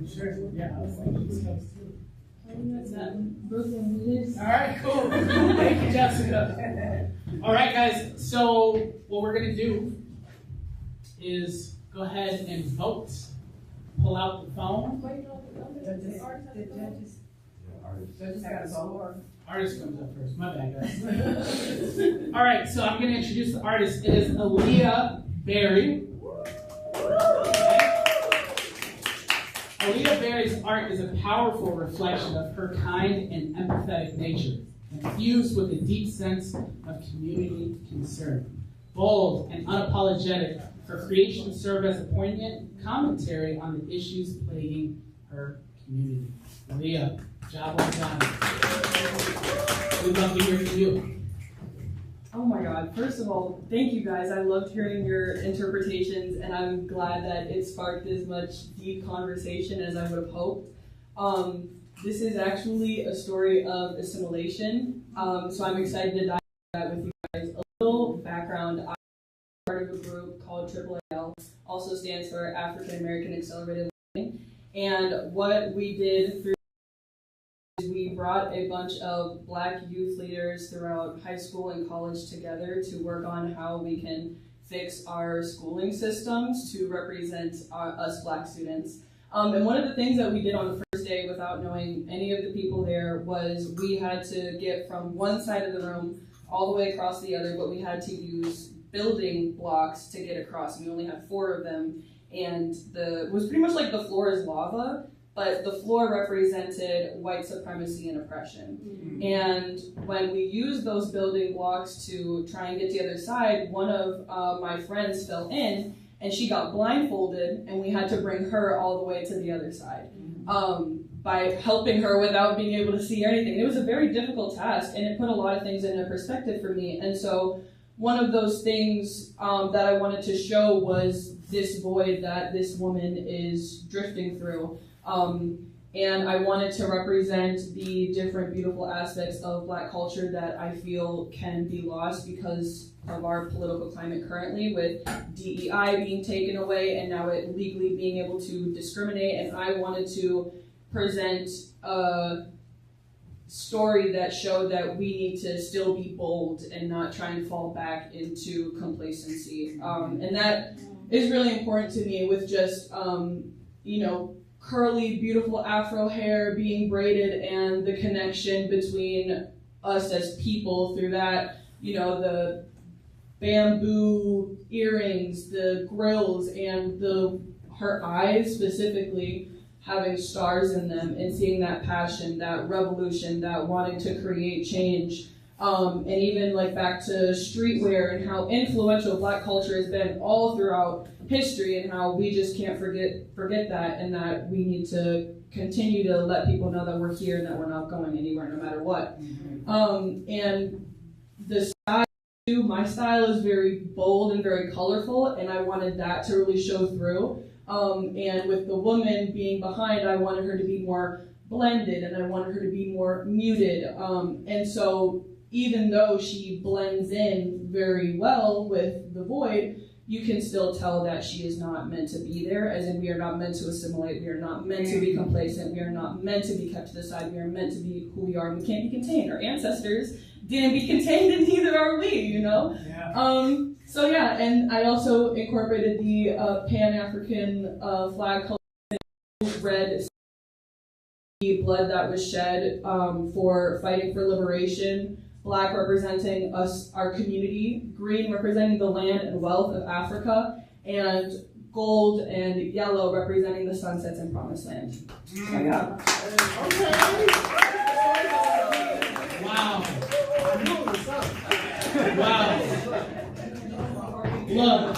Sure. Yeah, I was like East Coast too. Brooklyn is. All right, cool. Thank you, Jessica. All right, guys. So what we're gonna do is go ahead and vote. Pull out the phone. Judges got to vote. Artist comes up first. My bad, guys. All right, so I'm gonna introduce the artist. It is Aaliyah Berry. Aaliyah Berry's art is a powerful reflection of her kind and empathetic nature, infused with a deep sense of community concern. Bold and unapologetic, her creations serve as a poignant commentary on the issues plaguing her community. Aaliyah, job well done. We'd love to hear from you. Oh my God, first of all, thank you guys. I loved hearing your interpretations, and I'm glad that it sparked as much deep conversation as I would have hoped. This is actually a story of assimilation, so I'm excited to dive into that with you guys. A little background, I'm part of a group called AAAL, also stands for African American Accelerated And what we did through is we brought a bunch of Black youth leaders throughout high school and college together to work on how we can fix our schooling systems to represent us Black students. And one of the things that we did on the first day without knowing any of the people there was we had to get from one side of the room all the way across the other, but we had to use building blocks to get across. We only had 4 of them, and it was pretty much like the floor is lava, but the floor represented white supremacy and oppression. Mm-hmm. And when we used those building blocks to try and get to the other side, one of my friends fell in, and she got blindfolded, and we had to bring her all the way to the other side. By helping her without being able to see anything. It was a very difficult task, and it put a lot of things into perspective for me. And so one of those things that I wanted to show was this void that this woman is drifting through. And I wanted to represent the different beautiful aspects of Black culture that I feel can be lost because of our political climate currently, with DEI being taken away and now it legally being able to discriminate. And I wanted to present a story that showed that we need to still be bold and not try and fall back into complacency. And that is really important to me, with just, curly, beautiful Afro hair being braided and the connection between us as people through that, the bamboo earrings, the grills, and her eyes specifically having stars in them, and seeing that passion, that revolution, that wanting to create change. And even like back to streetwear and how influential Black culture has been all throughout history, and how we just can't forget that, and that we need to continue to let people know that we're here and that we're not going anywhere no matter what. And the style too, my style is very bold and very colorful, and I wanted that to really show through. And with the woman being behind, I wanted her to be more blended, and I wanted her to be more muted. And so even though she blends in very well with the void, you can still tell that she is not meant to be there, as in we are not meant to assimilate, we are not meant to be complacent, we are not meant to be kept to the side, we are meant to be who we are, and we can't be contained. Our ancestors didn't be contained, and neither are we, Yeah. So yeah, and I also incorporated the Pan-African flag color, red, the blood that was shed for fighting for liberation, Black representing us, our community, green representing the land and wealth of Africa, and gold and yellow representing the sunsets and promised land. So, yeah. Wow. Wow. Look,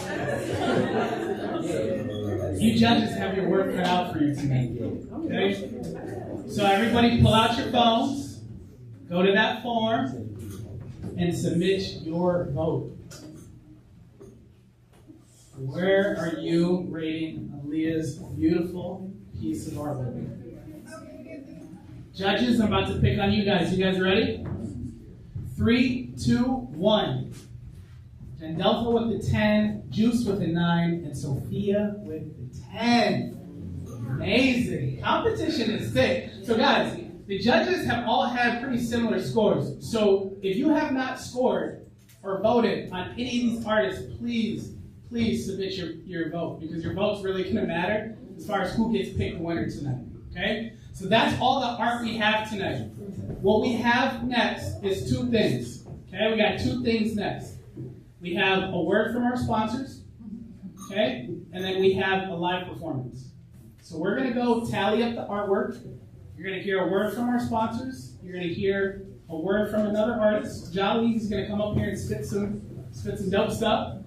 you judges have your work cut out for you tonight. Okay? So everybody pull out your phones, go to that form, and submit your vote. Where are you rating Aaliyah's beautiful piece of artwork? Judges, I'm about to pick on you guys. You guys ready? 3, 2, 1. Jandelfa with the 10, Juice with the 9, and Sophia with the 10. Amazing. Competition is thick. So guys, the judges have all had pretty similar scores. So if you have not scored or voted on any of these artists, please submit your vote, because your vote's really going to matter as far as who gets picked winner tonight. Okay? So that's all the art we have tonight. What we have next is 2 things. Okay? We got 2 things next. We have a word from our sponsors. Okay? And then we have a live performance. So we're going to go tally up the artwork. You're going to hear a word from our sponsors. You're going to hear a word from another artist. Jolly is going to come up here and spit some dope stuff.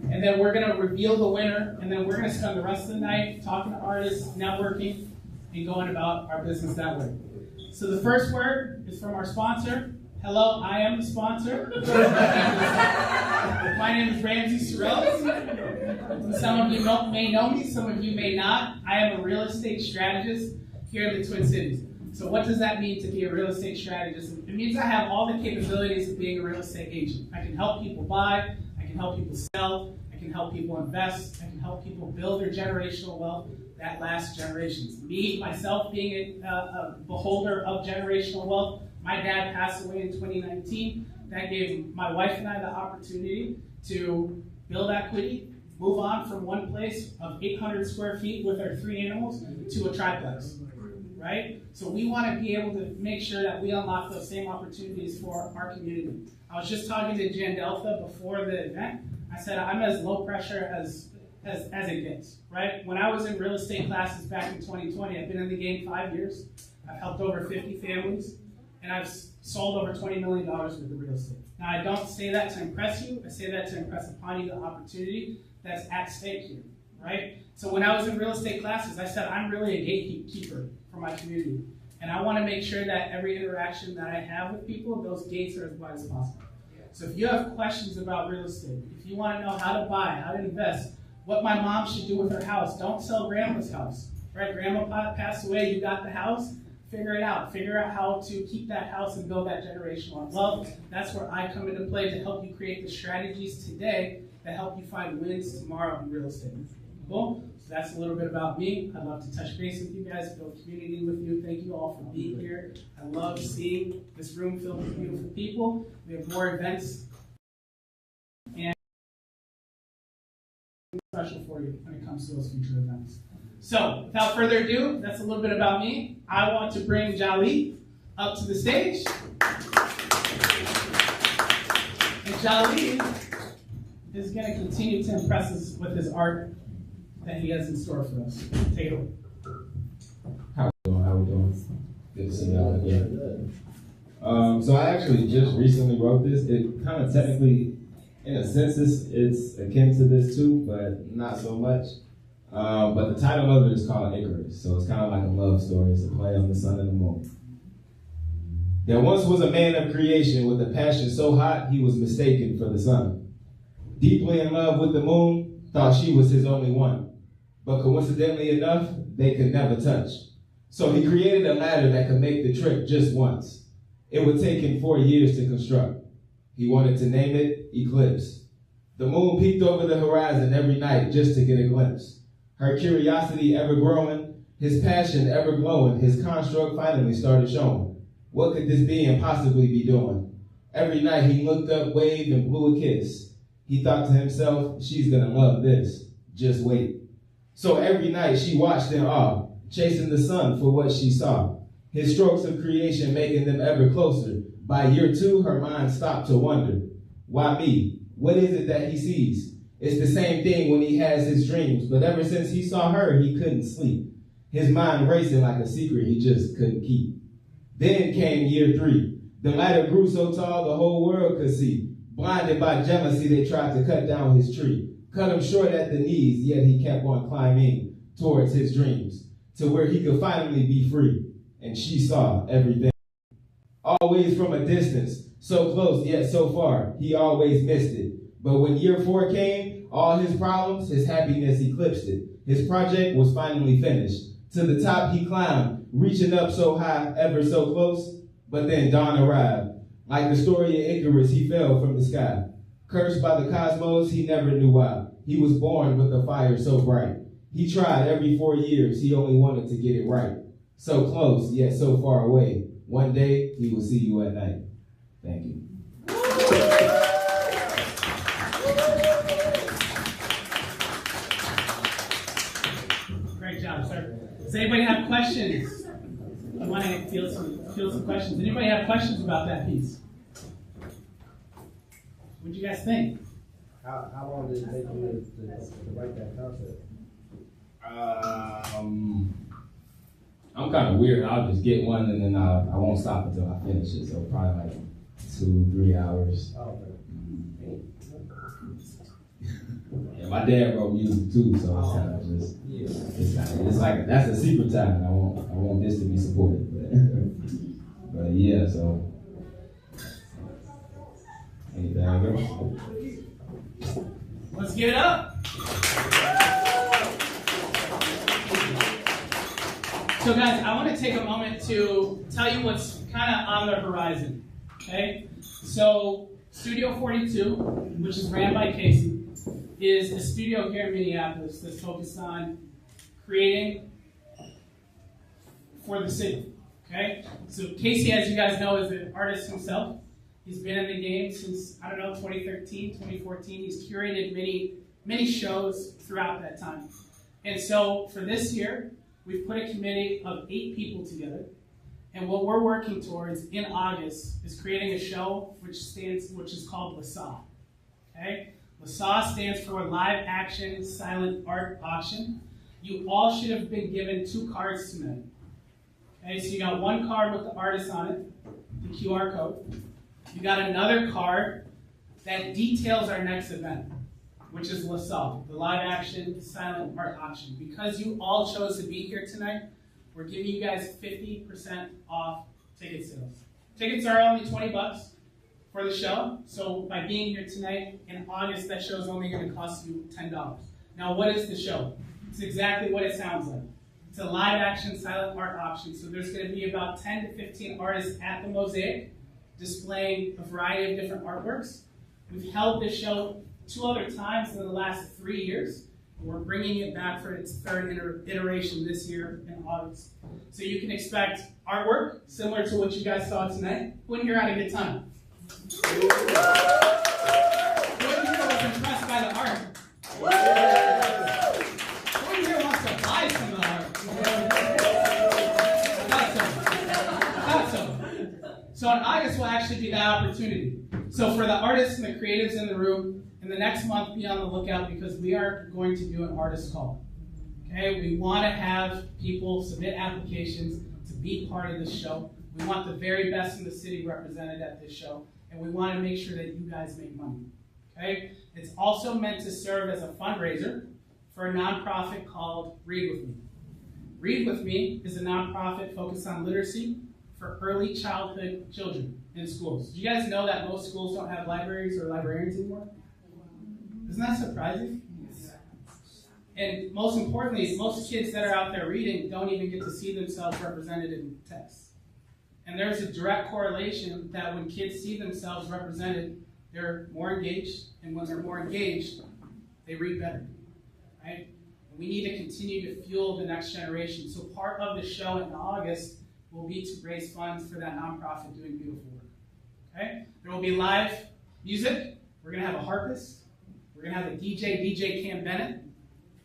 And then we're going to reveal the winner. And then we're going to spend the rest of the night talking to artists, networking, and going about our business that way. So the first word is from our sponsor. Hello, I am the sponsor. My name is Ramsey Sorrells. Some of you may know me, some of you may not. I am a real estate strategist here in the Twin Cities. So what does that mean to be a real estate strategist? It means I have all the capabilities of being a real estate agent. I can help people buy, I can help people sell, I I can help people invest. I can help people build their generational wealth that lasts generations. Me, myself, being a beholder of generational wealth, my dad passed away in 2019. That gave my wife and I the opportunity to build equity, move on from one place of 800 square feet with our 3 animals to a triplex, right? So we want to be able to make sure that we unlock those same opportunities for our community. I was just talking to Jan Delta before the event. I said I'm as low pressure as it gets, right? When I was in real estate classes back in 2020, I've been in the game 5 years. I've helped over 50 families, and I've sold over $20 million worth of real estate. Now, I don't say that to impress you. I say that to impress upon you the opportunity that's at stake here, right? So when I was in real estate classes, I said I'm really a gatekeeper for my community. And I want to make sure that every interaction that I have with people, those gates are as wide as possible. So if you have questions about real estate, if you want to know how to buy, how to invest, what my mom should do with her house, don't sell grandma's house, right? Grandma passed away, you got the house, figure it out. Figure out how to keep that house and build that generational wealth. That's where I come into play to help you create the strategies today that help you find wins tomorrow in real estate. Cool? So that's a little bit about me. I'd love to touch base with you guys, build community with you. Thank you all for being here. I love seeing this room filled with beautiful people. We have more events and special for you when it comes to those future events. So, without further ado, that's a little bit about me. I want to bring Jali up to the stage. And Jali is going to continue to impress us with his art that he has in store for us. Take it away. How we doing? Good to see y'all again. So I actually just recently wrote this. It kind of technically, in a sense, it's akin to this too, but not so much. But the title of it is called Icarus, so it's kind of like a love story. It's a play on the sun and the moon. There once was a man of creation with a passion so hot he was mistaken for the sun. Deeply in love with the moon, thought she was his only one. But coincidentally enough, they could never touch. So he created a ladder that could make the trip just once. It would take him 4 years to construct. He wanted to name it Eclipse. The moon peeked over the horizon every night just to get a glimpse. Her curiosity ever growing, his passion ever glowing, his construct finally started showing. What could this being possibly be doing? Every night he looked up, waved, and blew a kiss. He thought to himself, she's gonna love this. Just wait. So every night she watched in awe, chasing the sun for what she saw. His strokes of creation making them ever closer. By year 2, her mind stopped to wonder, why me? What is it that he sees? It's the same thing when he has his dreams, but ever since he saw her, he couldn't sleep. His mind racing like a secret he just couldn't keep. Then came year 3. The ladder grew so tall the whole world could see. Blinded by jealousy, they tried to cut down his tree. Cut him short at the knees, yet he kept on climbing towards his dreams, to where he could finally be free. And she saw everything. Always from a distance, so close yet so far, he always missed it. But when year 4 came, all his problems, his happiness eclipsed it. His project was finally finished. To the top he climbed, reaching up so high, ever so close. But then dawn arrived. Like the story of Icarus, he fell from the sky. Cursed by the cosmos, he never knew why. He was born with a fire so bright. He tried every 4 years, he only wanted to get it right. So close, yet so far away. One day, he will see you at night. Thank you. Great job, sir. Does anybody have questions? I want to field some questions. Anybody have questions about that piece? What do you guys think? How long did it take you to write that concept? I'm kind of weird. I'll just get one and then I won't stop until I finish it. So probably like 2-3 hours. Oh, okay. Yeah, my dad wrote music too, so it's kind of just it's like that's a secret talent. I want this to be supported, but yeah. So anything else? Let's give it up. So guys, I want to take a moment to tell you what's kind of on the horizon, okay? So Studio 42, which is ran by Casey, is a studio here in Minneapolis that's focused on creating for the city. Okay? So Casey, as you guys know, is an artist himself. He's been in the game since, 2013, 2014. He's curated many shows throughout that time. And so for this year, we've put a committee of 8 people together. And what we're working towards in August is creating a show which is called LaSaw. Okay? LaSaw stands for Live Action Silent Art Auction. You all should have been given 2 cards tonight. Okay, so you got 1 card with the artist on it, the QR code. You got another card that details our next event, which is LaSaw, the Live Action Silent Art Auction. Because you all chose to be here tonight, we're giving you guys 50% off ticket sales. Tickets are only $20 for the show, so by being here tonight in August, that show is only going to cost you $10. Now, what is the show? It's exactly what it sounds like. It's a live action silent art auction, so there's going to be about 10 to 15 artists at the Mosaic displaying a variety of different artworks. We've held this show 2 other times in the last 3 years. We're bringing it back for its 3rd iteration this year in August. So you can expect artwork similar to what you guys saw tonight. Who in here had a good time? Who in here was impressed by the art? Who in here wants to buy some of the art? Thought so. So in August will actually be that opportunity. So for the artists and the creatives in the room, in the next month, be on the lookout because we are going to do an artist call. Okay, we want to have people submit applications to be part of this show. We want the very best in the city represented at this show, and we want to make sure that you guys make money. Okay, it's also meant to serve as a fundraiser for a nonprofit called Read With Me. Read With Me is a nonprofit focused on literacy for early childhood children in schools. Do you guys know that most schools don't have libraries or librarians anymore? Isn't that surprising? And most importantly, most kids that are out there reading don't even get to see themselves represented in text. And there's a direct correlation that when kids see themselves represented, they're more engaged, and when they're more engaged, they read better, right? And we need to continue to fuel the next generation. So part of the show in August will be to raise funds for that nonprofit doing beautiful work, okay? There will be live music. We're gonna have a harpist. We're going to have a DJ Cam Bennett.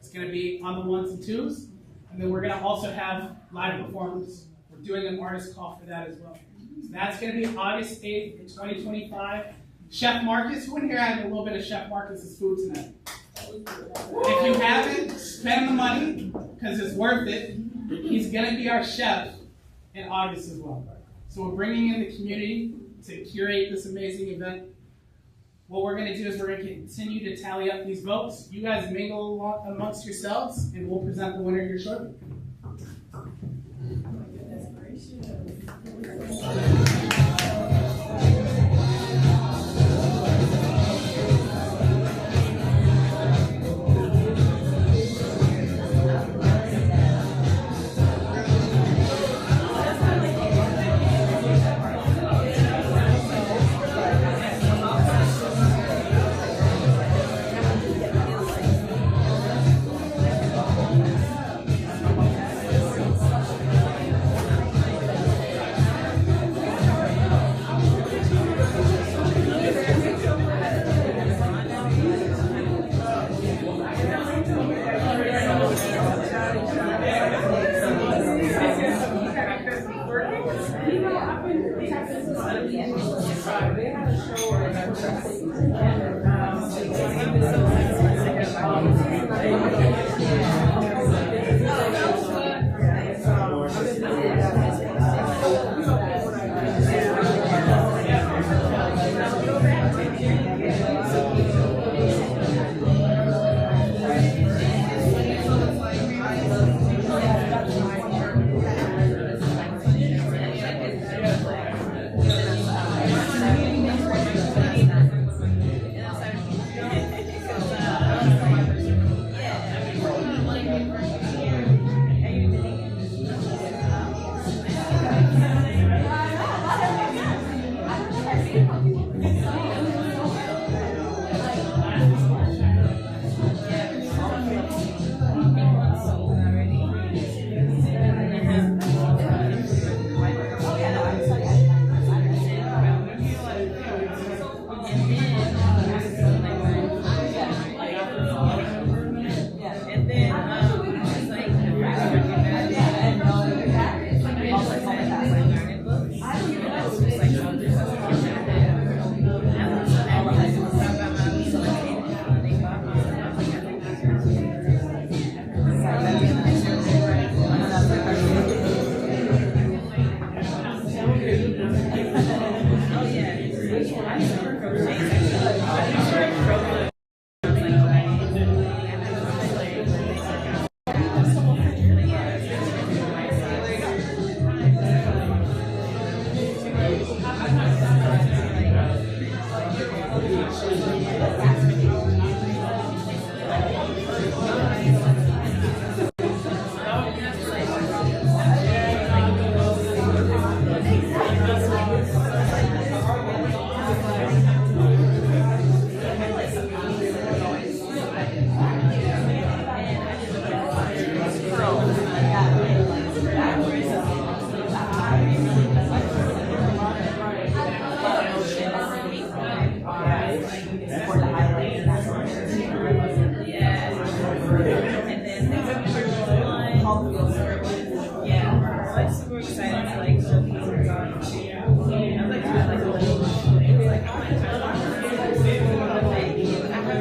It's going to be on the 1s and 2s. And then we're going to also have live performers. We're doing an artist call for that as well. So that's going to be August 8th, 2025. Chef Marcus, who in here had a little bit of Chef Marcus's food tonight? If you haven't, spend the money because it's worth it. He's going to be our chef in August as well. So we're bringing in the community to curate this amazing event. What we're going to do is we're going to continue to tally up these votes. You guys mingle amongst yourselves, and we'll present the winner here shortly. and things that we were going on. All the field service. Yeah, I'm like super excited to like show these things on. And I'm like doing like a little things like, oh my god. I have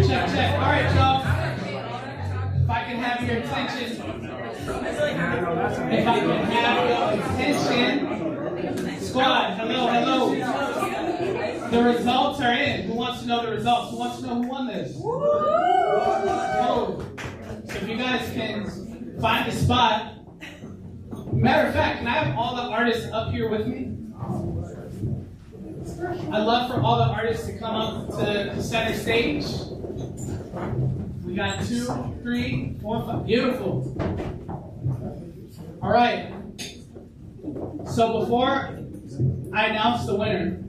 Check. All right, y'all. If I can have your attention. If I can have your attention. Squad, hello. The results are in. Who wants to know the results? Who wants to know who won this? Oh. So if you guys can find the spot. Matter of fact, can I have all the artists up here with me? I'd love for all the artists to come up to the center stage. We got 2, 3, 4, 5. Beautiful. All right. So before I announce the winner,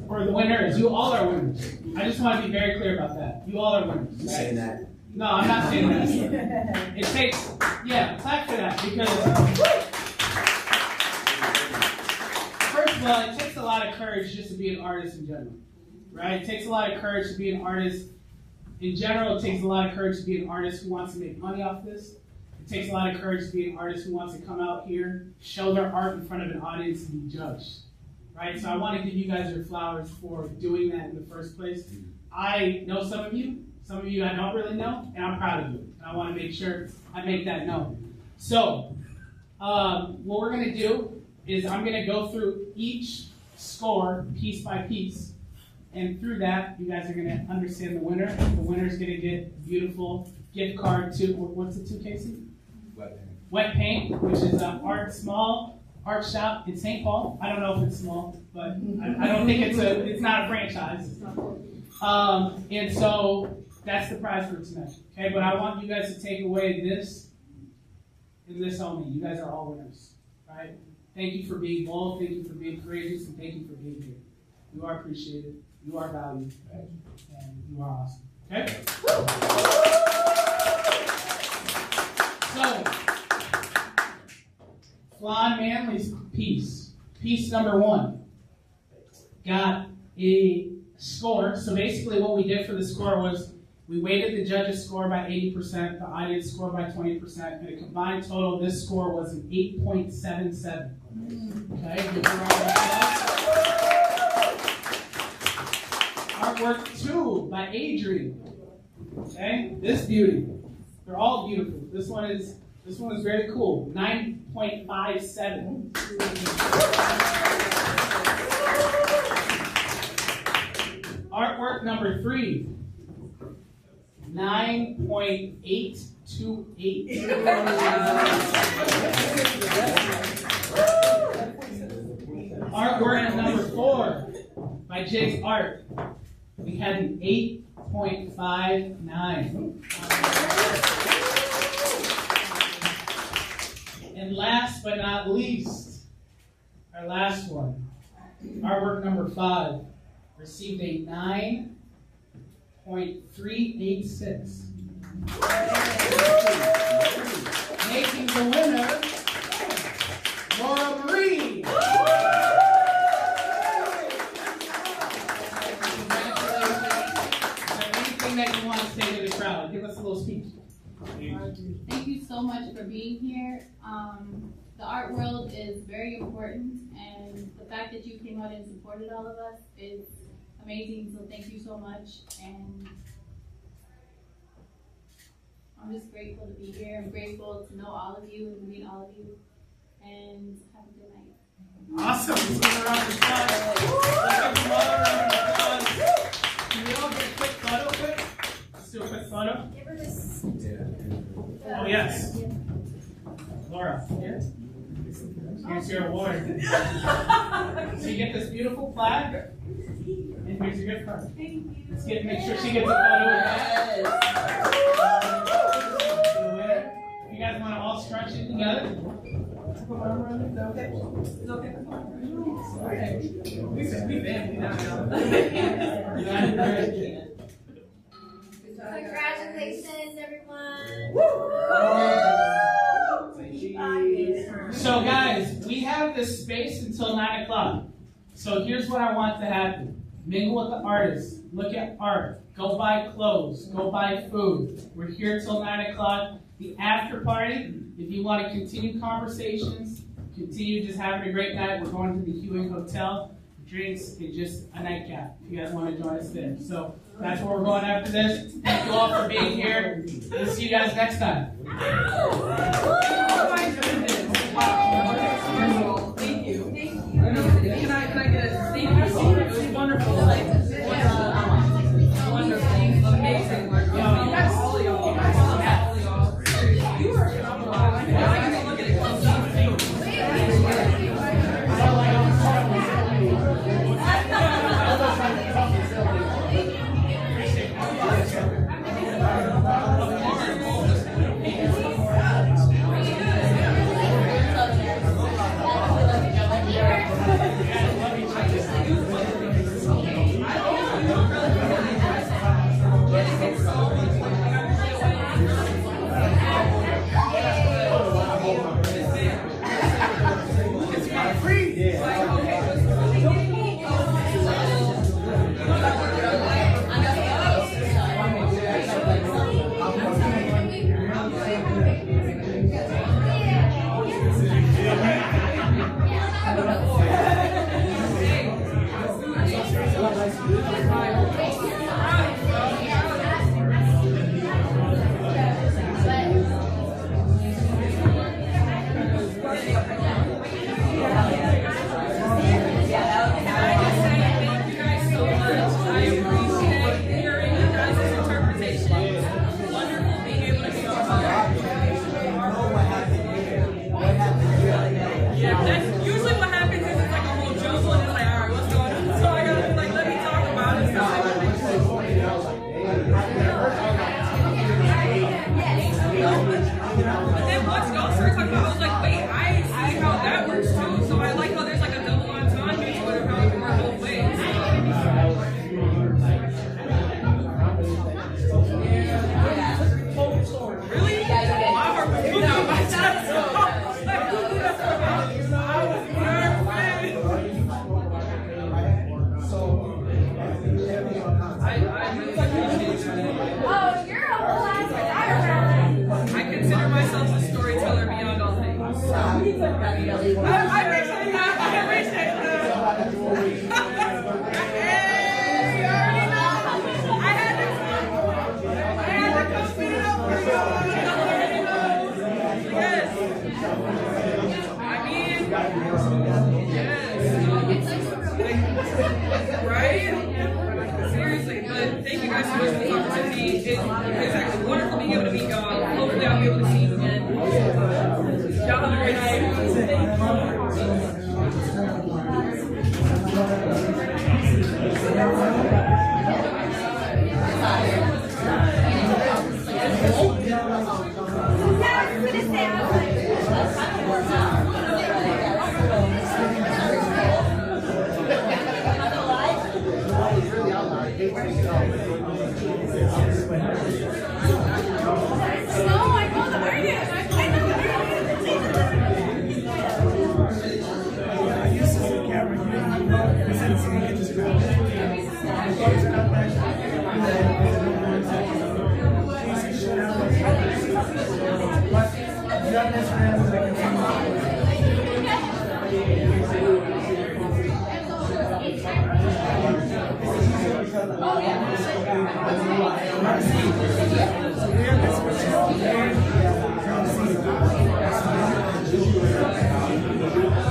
or the winners, you all are winners. I just want to be very clear about that. You all are winners. You saying that? No, I'm not saying that. It takes, clap for that, because first of all, it takes a lot of courage just to be an artist in general, right? It takes a lot of courage to be an artist in general. It takes a lot of courage to be an artist who wants to make money off this. It takes a lot of courage to be an artist who wants to come out here, show their art in front of an audience and be judged, right? So I want to give you guys your flowers for doing that in the first place. I know some of you I don't really know, and I'm proud of you. And I want to make sure I make that known. So what we're going to do is I'm going to go through each score piece by piece. And through that, you guys are going to understand the winner. The winner's going to get a beautiful gift card to, what's it to, Casey? Wet Paint, which is a small art shop in St. Paul. I don't know if it's small, but I don't think it's not a franchise. And so that's the prize for tonight. Okay, but I want you guys to take away this and this only. You guys are all winners, right? Thank you for being bold. Thank you for being courageous, and thank you for being here. You are appreciated. You are valued, and you are awesome. Okay. So, Flan Manley's piece number 1, got a score. So basically what we did for the score was we weighted the judges' score by 80%, the audience score by 20%, and a combined total, this score was an 8.77. Okay, give her all that. Artwork 2 by Adrian. Okay, this beauty. They're all beautiful. This one is very cool. 9.57. Artwork number 3. 9.828. Artwork number 4 by Jake's Art. We had an 8.59. And last but not least, our last one, artwork number 5, received a 9.386. Making the winner, Laura Marie. That you want to say to the crowd? Give us a little speech. Thank you so much for being here. The art world is very important, and the fact that you came out and supported all of us is amazing, so thank you so much. And I'm just grateful to be here. I'm grateful to know all of you and meet all of you, and have a good night. Awesome. Let's give her a round of applause. Let's give them all a round of applause. Can we all get a quick photo quick? Let's do a quick photo. Give her this. Oh, yes. Laura, here's your award. So you get this beautiful flag, and here's your gift card. Thank you. Let's make sure she gets a photo with that. The winner. You guys want to all stretch it together? We family now. Congratulations, everyone. So guys, we have this space until 9 o'clock. So here's what I want to happen. Mingle with the artists. Look at art. Go buy clothes. Go buy food. We're here till 9 o'clock. The after party, if you want to continue conversations, continue just having a great night, we're going to the Hewing Hotel. Drinks and just a nightcap if you guys want to join us there. So that's where we're going after this. Thank you all for being here. We'll see you guys next time. Oh my goodness. Wow. Thank you. Thank you. Can I get a thank you? It was wonderful. Wonderful. Amazing work. You guys, all of y'all. You are phenomenal. I can look at it close up.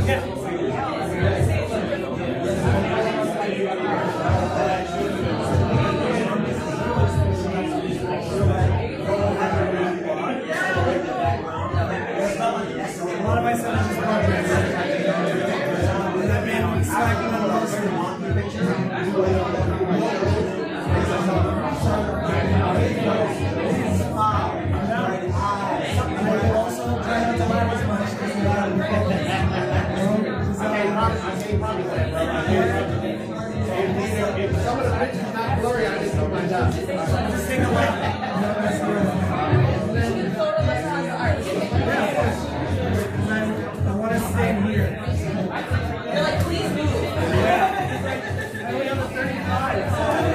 Yeah. If some of the pictures are not blurry, I just do my job. Just take a look. I want to stand here. You're like, please move. I only have a 35.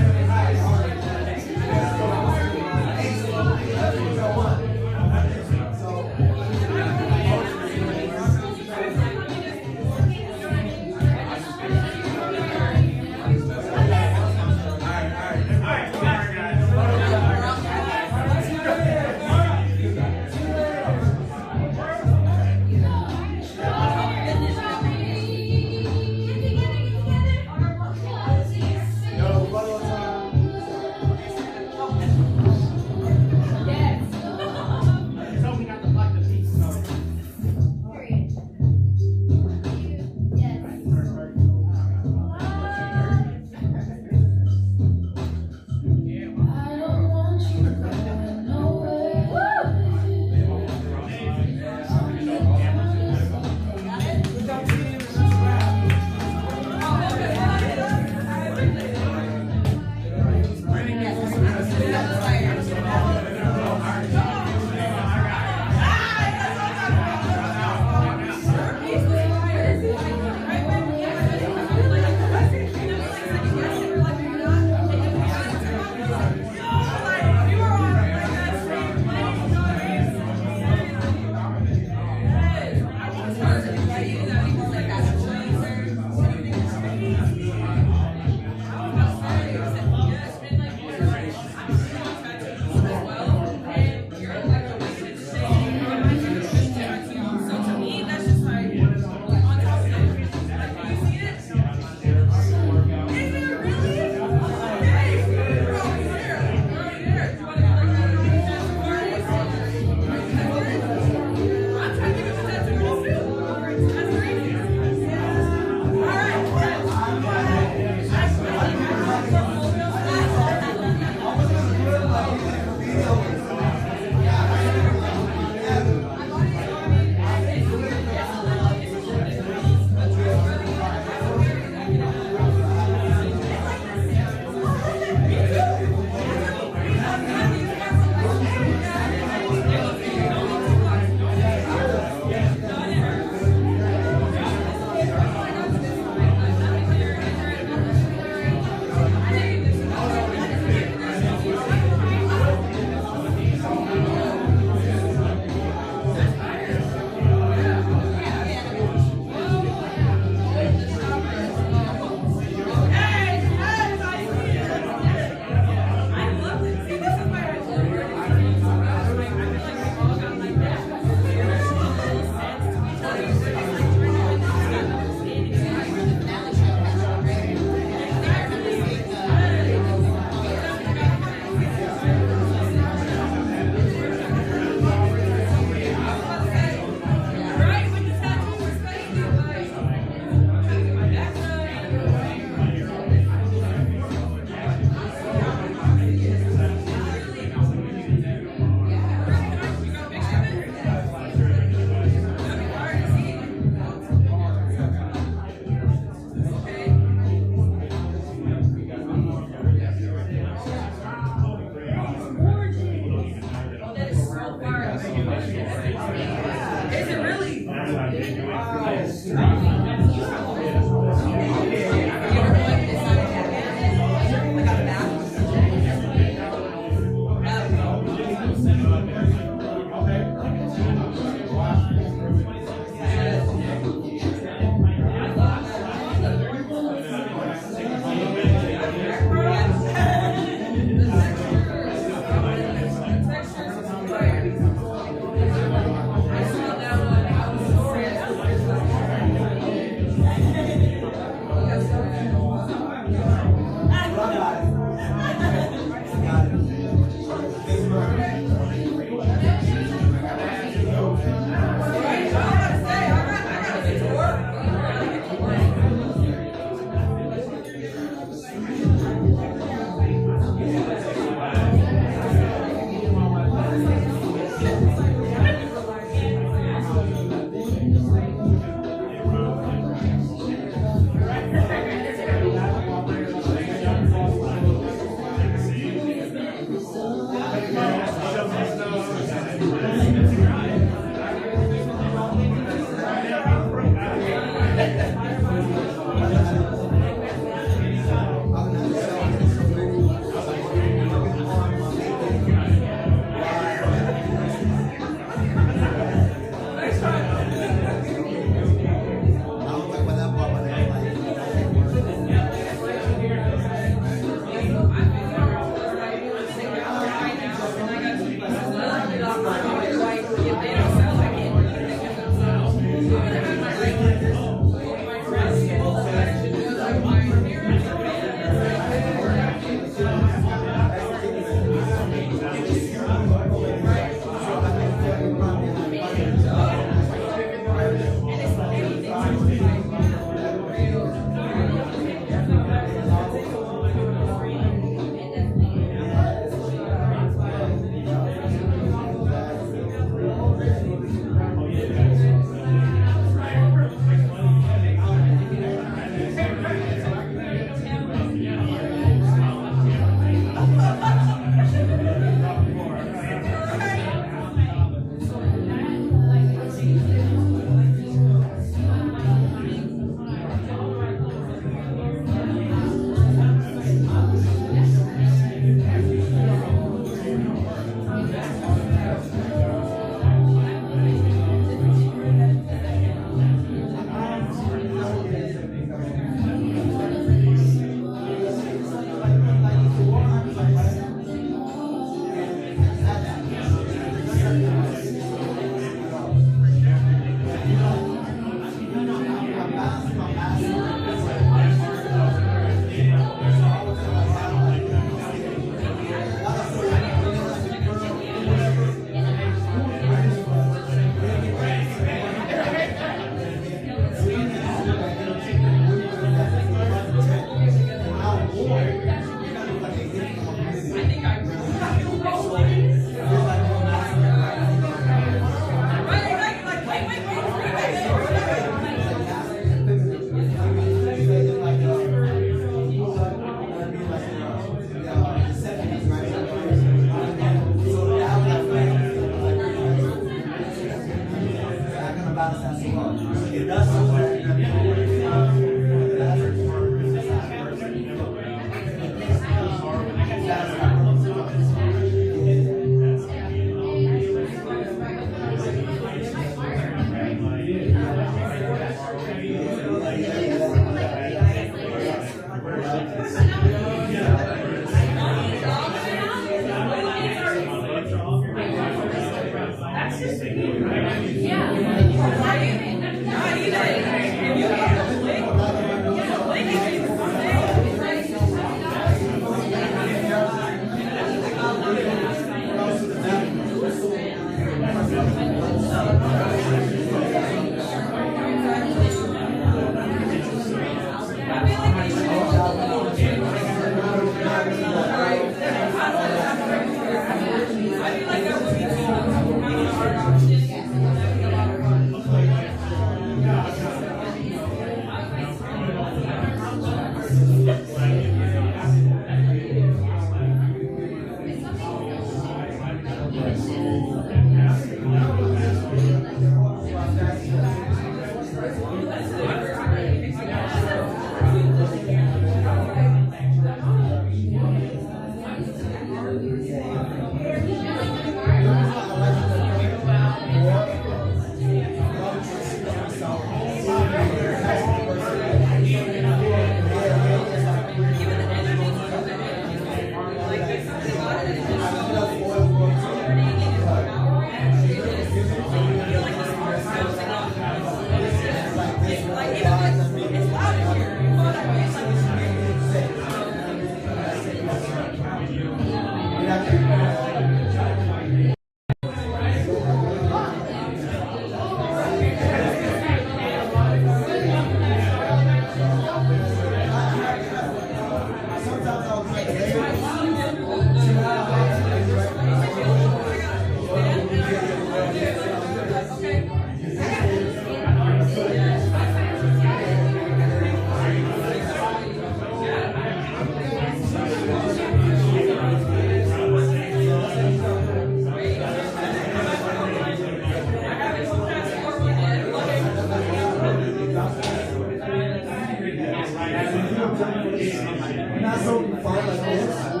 Not so far like this. You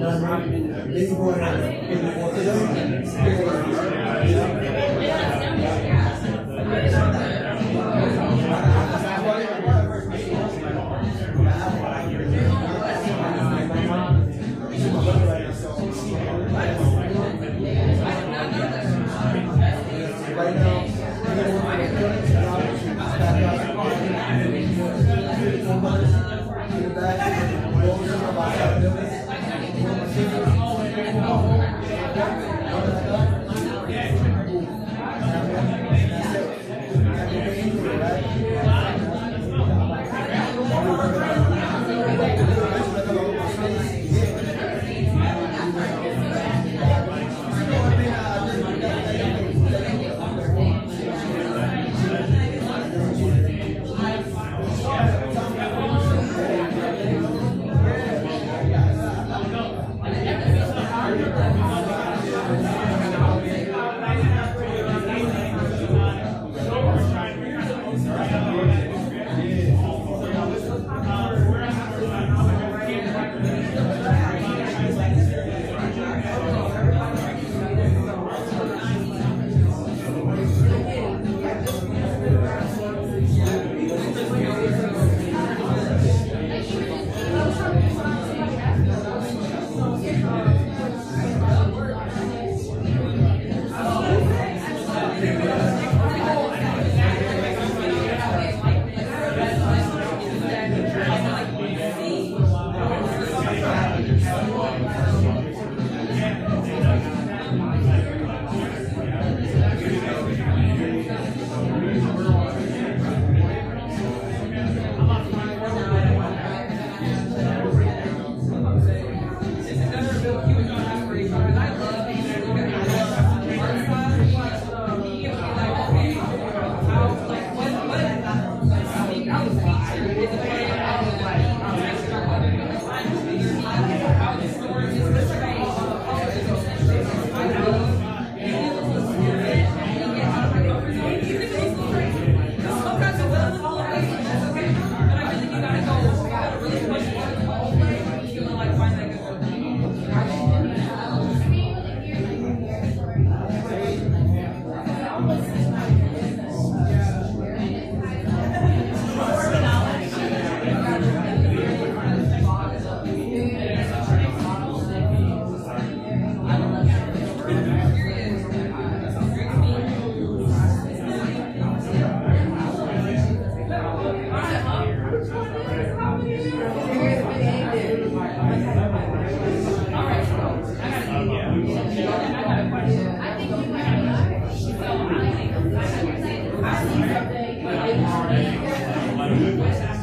know what I mean? Maybe more in the right now, voice acting.